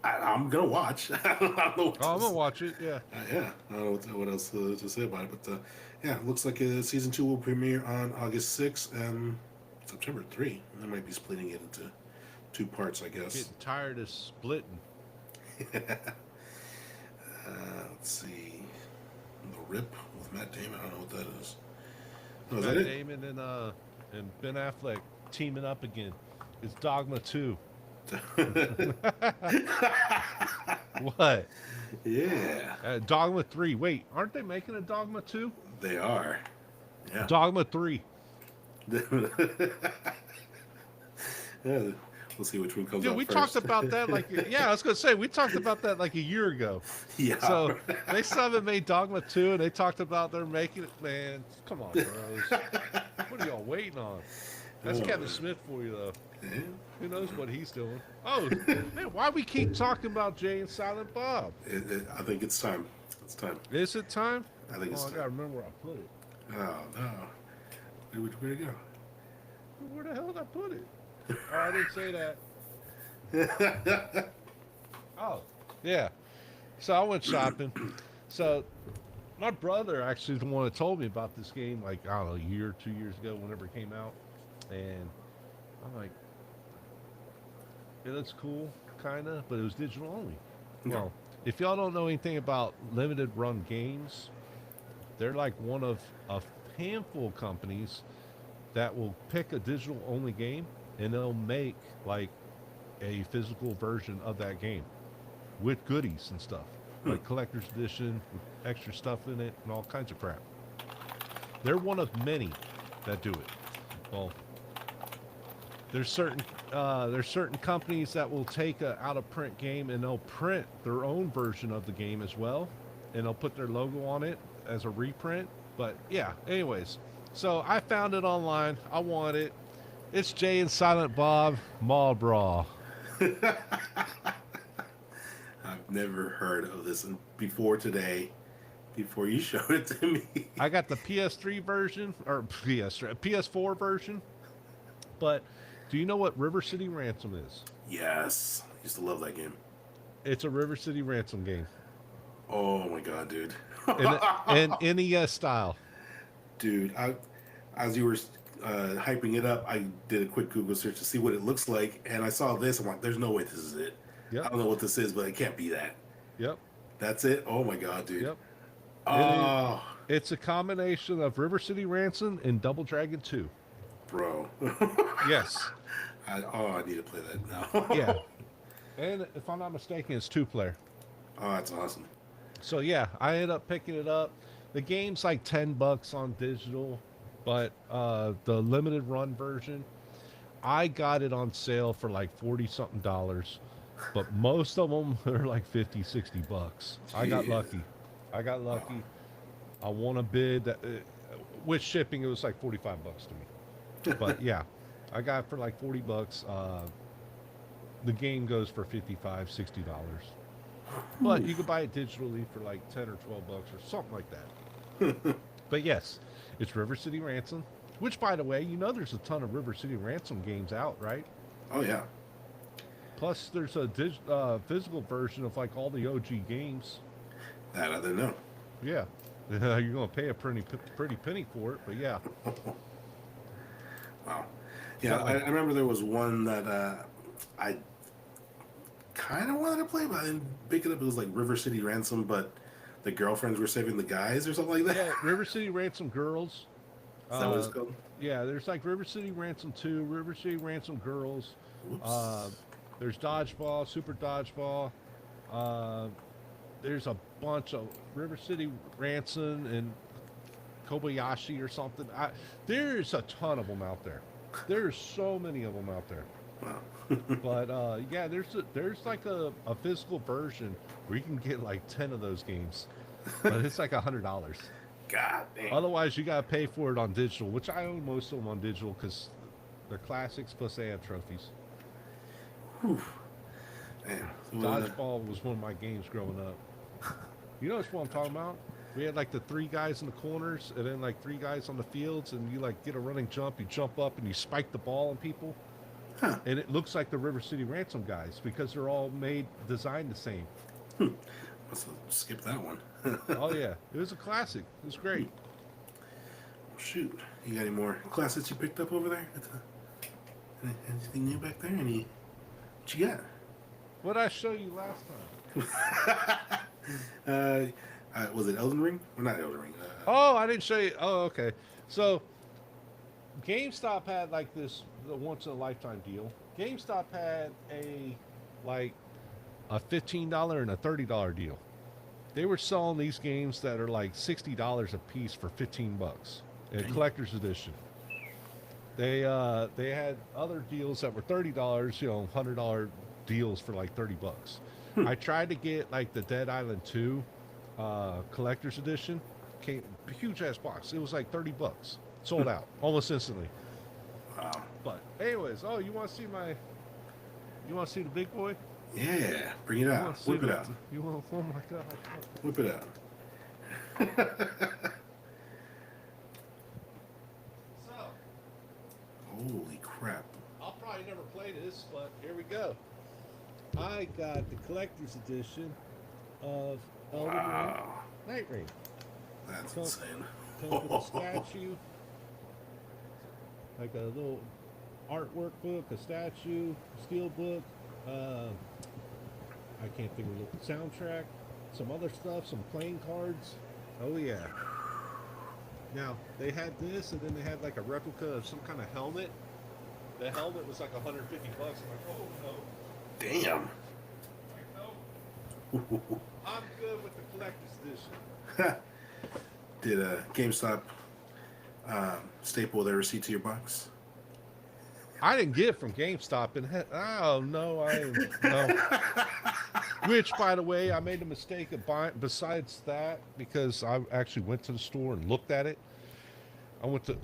I'm gonna watch. I don't know I'm gonna watch it. Yeah. I don't know what else to say about it, but it looks like season 2 will premiere on August 6th and September 3. And they might be splitting it into 2 parts, I guess. Getting tired of splitting. Let's see, The Rip with Matt Damon. I don't know what that is. Oh, is Matt that Damon and Ben Affleck teaming up again. It's Dogma 2. What? Yeah. Dogma 3. Wait, aren't they making a Dogma 2? They are. Yeah. Dogma 3. Yeah, we'll see which one comes Dude, out we first. talked about that I was gonna say we talked about that like a year ago. Yeah. So they still haven't made Dogma 2, and they talked about they're making it. Man, come on, bros. What are y'all waiting on? That's Kevin Smith for you, though. Yeah. Who knows what he's doing? Oh, man, why we keep talking about Jay and Silent Bob? I think it's time. It's time. Is it time? I think it's time. I gotta remember where I put it. Oh, no. Where'd it go? Where the hell did I put it? Oh, I didn't say that. Oh, yeah. So I went shopping. So my brother actually is the one that told me about this game, like, I don't know, a year, 2 years ago, whenever it came out. And I'm like, it looks cool, kind of, but it was digital only. No. Well, if y'all don't know anything about limited run games, They're like one of a handful of companies that will pick a digital only game and they'll make like a physical version of that game with goodies and stuff, Hmm. like collector's edition with extra stuff in it and all kinds of crap. They're one of many that do it. Well, there's certain companies that will take a out of print game and they'll print their own version of the game as well, and they'll put their logo on it as a reprint. But yeah, anyways, so I found it online. I want it. It's Jay and Silent Bob Mall Brawl. I've never heard of this before today. Before you showed it to me. I got the PS3 version or PS4 version. But do you know what River City Ransom is? Yes, I used to love that game. It's a River City Ransom game. Oh my god, dude. In NES style. Dude, as you were hyping it up, I did a quick Google search to see what it looks like, and I saw this. I'm like, "There's no way this is it." Yep. I don't know what this is, but it can't be that. Yep. That's it. Oh my god, dude. Yep. Oh, It's a combination of River City Ransom and Double Dragon 2. bro. Yes. I need to play that now. Yeah. And if I'm not mistaken, it's 2-player. Oh, that's awesome. So yeah, I ended up picking it up. The game's like $10 on digital, but the limited run version, I got it on sale for like 40 something dollars, but most of them are like 50, 60 bucks. I got lucky. I won a bid that with shipping it was like 45 bucks to me. But yeah, I got it for like 40 bucks. The game goes for 55, 60 dollars. But you can buy it digitally for like 10 or 12 bucks or something like that. But yes, it's River City Ransom, which by the way, you know there's a ton of River City Ransom games out, right? Oh yeah. Plus there's a physical version of like all the OG games. That I didn't know. Yeah. You're going to pay a pretty penny for it, but yeah. Wow. Yeah, I remember there was one that I kind of wanted to play, but I didn't pick it up. It was like River City Ransom, but the girlfriends were saving the guys or something like that. Yeah, River City Ransom Girls. Is that what it's called? Yeah, there's like River City Ransom 2, River City Ransom Girls. There's Dodgeball, Super Dodgeball. There's a bunch of River City Ransom and Kobayashi or something. There's a ton of them out there. There's so many of them out there. Wow. But yeah, there's like a physical version where you can get like 10 of those games, but it's like $100. God damn. Otherwise, you gotta pay for it on digital, which I own most of them on digital because they're classics. Plus, they have trophies. Whew. Damn. Dodgeball was one of my games growing up. You know what I'm talking about? We had like the 3 guys in the corners and then like 3 guys on the fields, and you like get a running jump, you jump up and you spike the ball on people. Huh. And it looks like the River City Ransom guys because they're all designed the same. Must have skipped that one. Oh yeah, it was a classic. It was great. Shoot, you got any more classics you picked up over there? Anything new back there? What you got? What did I show you last time? Was it Elden Ring? Or not Elden Ring? Oh, I didn't show you. Oh, okay. So GameStop had like the once in a lifetime deal. GameStop had a $15 and a $30 deal. They were selling these games that are like $60 a piece for 15 bucks in collector's edition. They had other deals that were $30, $100 deals for like 30 bucks. I tried to get like the Dead Island 2 collector's edition. Came huge ass box. It was like 30 bucks. Sold out almost instantly. Wow. But anyways, you want to see the big boy? Yeah, bring it out. Whip it out. You want? Oh my god! Whip it out. So, holy crap! I'll probably never play this, but here we go. I got the collector's edition of Elden Ring Night Ring. That's insane. Comes with a statue, like a little artwork book, a statue, steel book. I can't think of the soundtrack, some other stuff, some playing cards. Oh yeah. Now they had this, and then they had like a replica of some kind of helmet. The helmet was like $150. I'm like, oh no. Damn. Like, no, I'm good with the collector's edition. Did GameStop staple their receipt to your box? I didn't get it from GameStop, and oh no, no. Which, by the way, I made a mistake of buying. Besides that, because I actually went to the store and looked at it,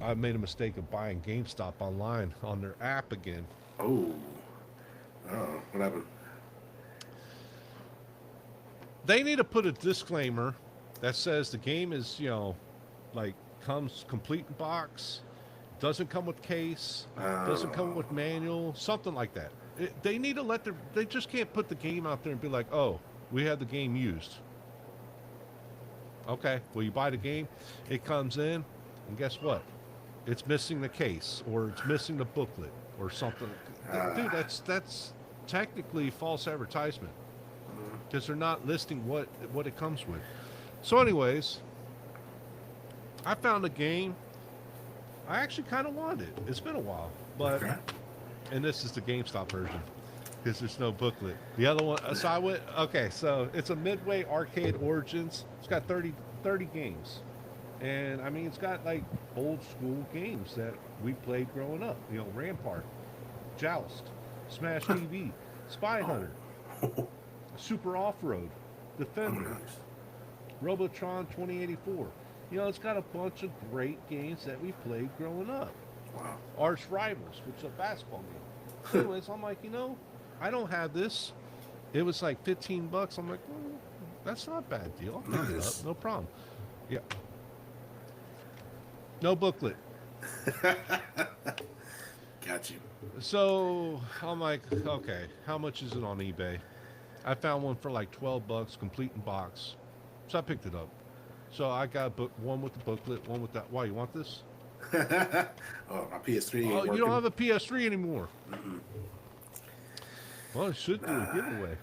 I made a mistake of buying GameStop online on their app again. Oh, oh, what happened? They need to put a disclaimer that says the game is, like comes complete in box, doesn't come with case, doesn't come with manual, something like that. They need to they just can't put the game out there and be like, oh, we had the game used. Okay, well, you buy the game, it comes in, and guess what? It's missing the case, or it's missing the booklet, or something. Dude, that's technically false advertisement, because they're not listing what it comes with. So anyways, I found a game. I actually kind of wanted it. It's been a while, but and this is the GameStop version because there's no booklet. The other one, so I went. Okay, so it's a Midway Arcade Origins. It's got 30 games, and I mean it's got like old school games that we played growing up. Rampart, Joust, Smash TV, Spy Hunter, Super Off Road, Defender, Robotron 2084. It's got a bunch of great games that we played growing up. Wow. Arch Rivals, which is a basketball game. Anyways, I'm like, I don't have this. It was like $15. I'm like, well, that's not a bad deal. I'll pick it up. No problem. Yeah. No booklet. Got you. So I'm like, okay, how much is it on eBay? I found one for like $12, complete in box. So I picked it up. So I got one with the booklet, one with that. Why, you want this? Oh, my PS3 ain't Oh, working. you don't have a PS3 anymore. Mm-mm. Well, it should do a giveaway.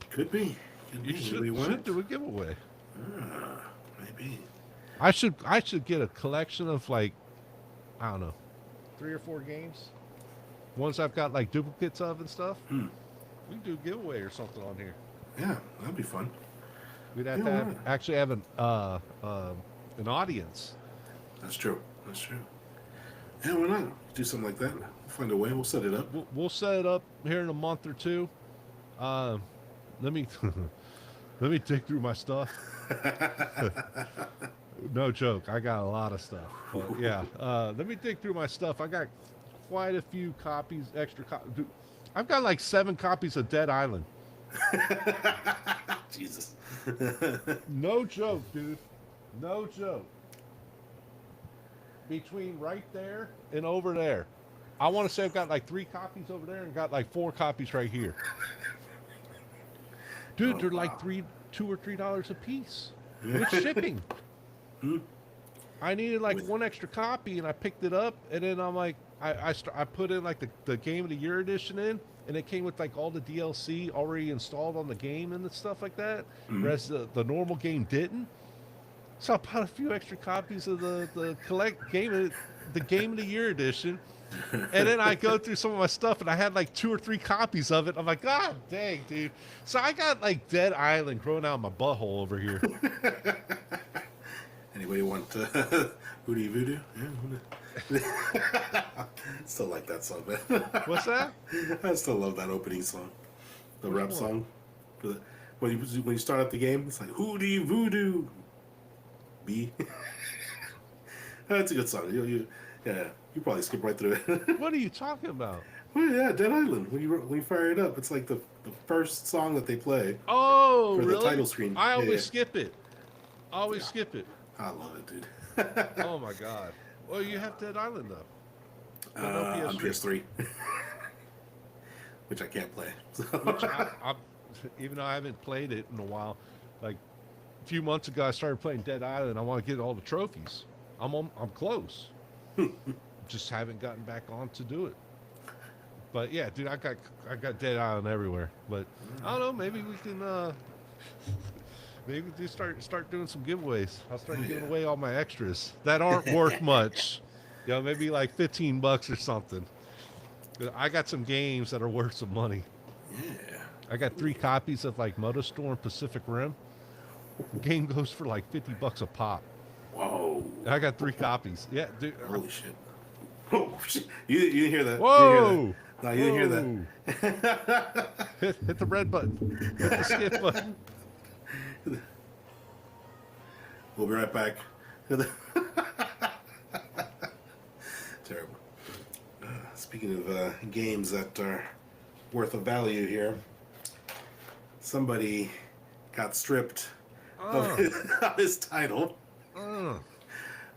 Could be. You should do a giveaway. Maybe. I should get a collection of like, I don't know, 3 or 4 games. Ones I've got like duplicates of and stuff. We can do a giveaway or something on here. Yeah, that'd be fun. We'd have to actually have an audience. That's true. That's true. Yeah, why not? Do something like that. We'll find a way. We'll set it up. We'll set it up here in a month or two. Let me let me dig through my stuff. No joke. I got a lot of stuff. But yeah. Let me dig through my stuff. I got quite a few copies, extra copies. I've got like 7 copies of Dead Island. Jesus. No joke, dude. No joke. Between right there and over there. I want to say I've got like 3 copies over there and got like 4 copies right here. Dude, they're like $2 or $3 a piece with shipping. I needed like 1 extra copy and I picked it up, and then I'm like, I put in like the Game of the Year edition in, and it came with like all the DLC already installed on the game and stuff like that. Whereas the normal game didn't. So I bought a few extra copies of the Game of the Year edition. And then I go through some of my stuff, and I had like 2 or 3 copies of it. I'm like, God dang, dude. So I got like Dead Island growing out of my butthole over here. Anybody want Hootie Voodoo? Yeah. Still like that song, man. What's that? I still love that opening song. The rap song. When you start out the game, it's like Hootie Voodoo. B. That's a good song. You probably skip right through it. What are you talking about? Well, yeah, Dead Island. When you fire it up, it's like the first song that they play. Oh, for really? the title screen. I always skip it. Skip it. I love it, dude. Oh my God. Well, you have Dead Island though. On PS3, which I can't play. Which even though I haven't played it in a while, like a few months ago, I started playing Dead Island. I want to get all the trophies. I'm close. Just haven't gotten back on to do it. But yeah, dude, I got Dead Island everywhere. But I don't know. Maybe we can Maybe just start doing some giveaways. I'll start giving away all my extras that aren't worth much. You know, maybe like $15 or something. I got some games that are worth some money. Yeah. I got 3 copies of like MotoStorm Pacific Rim. The game goes for like $50 a pop. Whoa. I got 3 copies. Yeah, dude. Holy shit. Oh, shit. You didn't hear that. Whoa. No, you didn't hear that. Hit the red button. Hit the skip button. We'll be right back. Terrible. Speaking of games that are worth a value here, somebody got stripped of his title.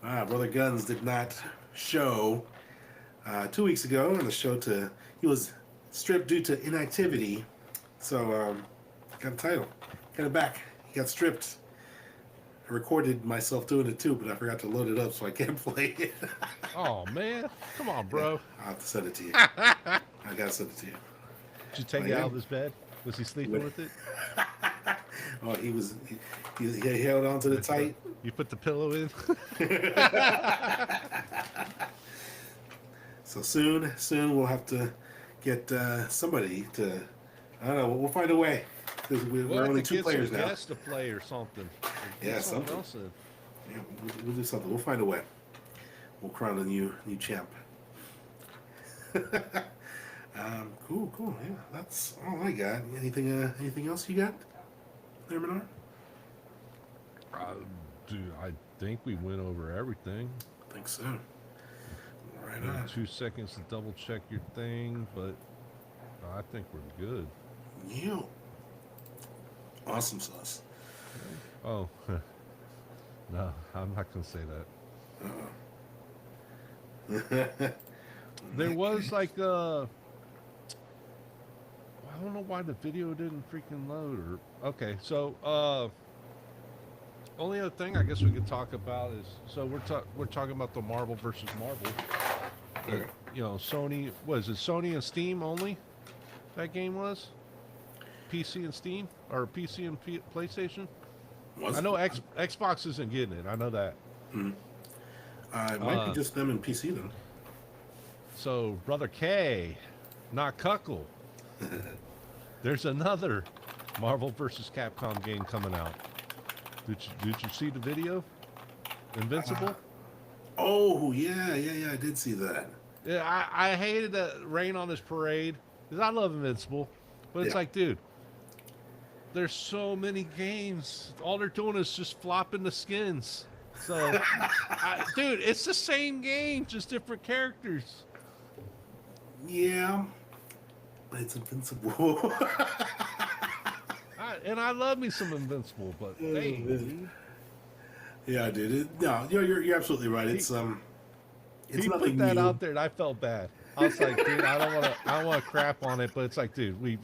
Brother Guns did not show 2 weeks ago in the show he was stripped due to inactivity. So got a title, got it back. He got stripped. I recorded myself doing it too, but I forgot to load it up, so I can't play it. Oh man, come on, bro. I'll have to send it to you. I gotta send it to you. Did you take it out of his bed? Was he sleeping with it? Oh, he held on to the tight. You put the pillow in. So soon we'll have to get somebody to. I don't know. We'll find a way. We're only 2 players now. Guests to play or something. Yeah, something. Yeah, we'll do something. We'll find a way. We'll crown a new champ. Cool. Yeah, that's all I got. Anything else you got there, Menard? Dude, I think we went over everything. I think so. Right on. 2 seconds to double check your thing, but I think we're good. Yeah. Awesome sauce. Oh, no, I'm not gonna say that. There was like I don't know why the video didn't freaking load. Okay, so only other thing I guess we could talk about is we're talking about the Marvel versus Marvel. Okay. You know, Sony was it Sony and Steam only? That game was PC and Steam or PC and PlayStation. I know Xbox isn't getting it. I know that. Mm-hmm. It might be just them and PC then. So, Brother K, not Cuckle. There's another Marvel vs. Capcom game coming out. Did you see the video? Invincible? Oh, yeah, I did see that. Yeah, I hated that rain on this parade because I love Invincible. But it's like, dude, there's so many games. All they're doing is just flopping the skins. So, dude, it's the same game, just different characters. Yeah, but it's Invincible. And I love me some Invincible, but dang. Yeah, dude. You're absolutely right. It's he nothing put that new. out there, and I felt bad. I was like, dude, I don't want to crap on it, but it's like, dude, we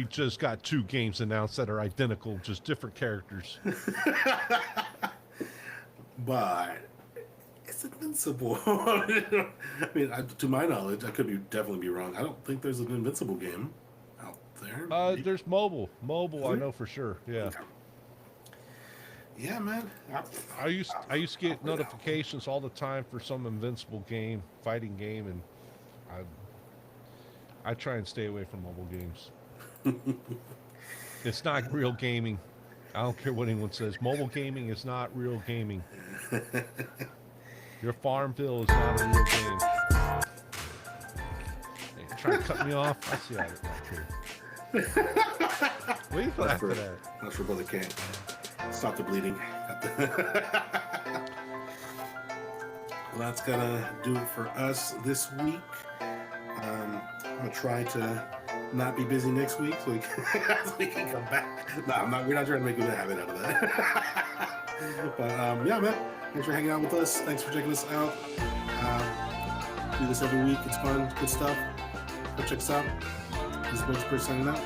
just got 2 games announced that are identical, just different characters. But it's Invincible. I mean, to my knowledge, I could definitely be wrong. I don't think there's an Invincible game out there. There's mobile. I know for sure. Yeah. Okay. Yeah, man. I used to get notifications all the time for some Invincible game, fighting game, and I try and stay away from mobile games. It's not real gaming. I don't care what anyone says. Mobile gaming is not real gaming. Your Farmville is not a real game. Hey, trying to cut me off? I see how it is. What are you laughing at? That's for Brother K. Stop the bleeding. Well, that's gonna do it for us this week. I'm gonna try to not be busy next week so we can come back. No, we're not trying to make a habit out of that. But yeah, man. Thanks for hanging out with us. Thanks for checking us out. Do this every week. It's fun. Good stuff. Go check us out. This is Spokesperson signing out.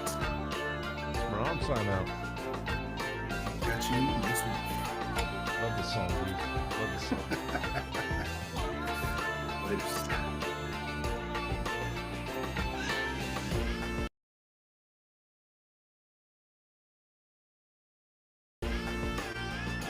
Ron sign out. Catch you next week. Love the song, dude. Love the song. Later.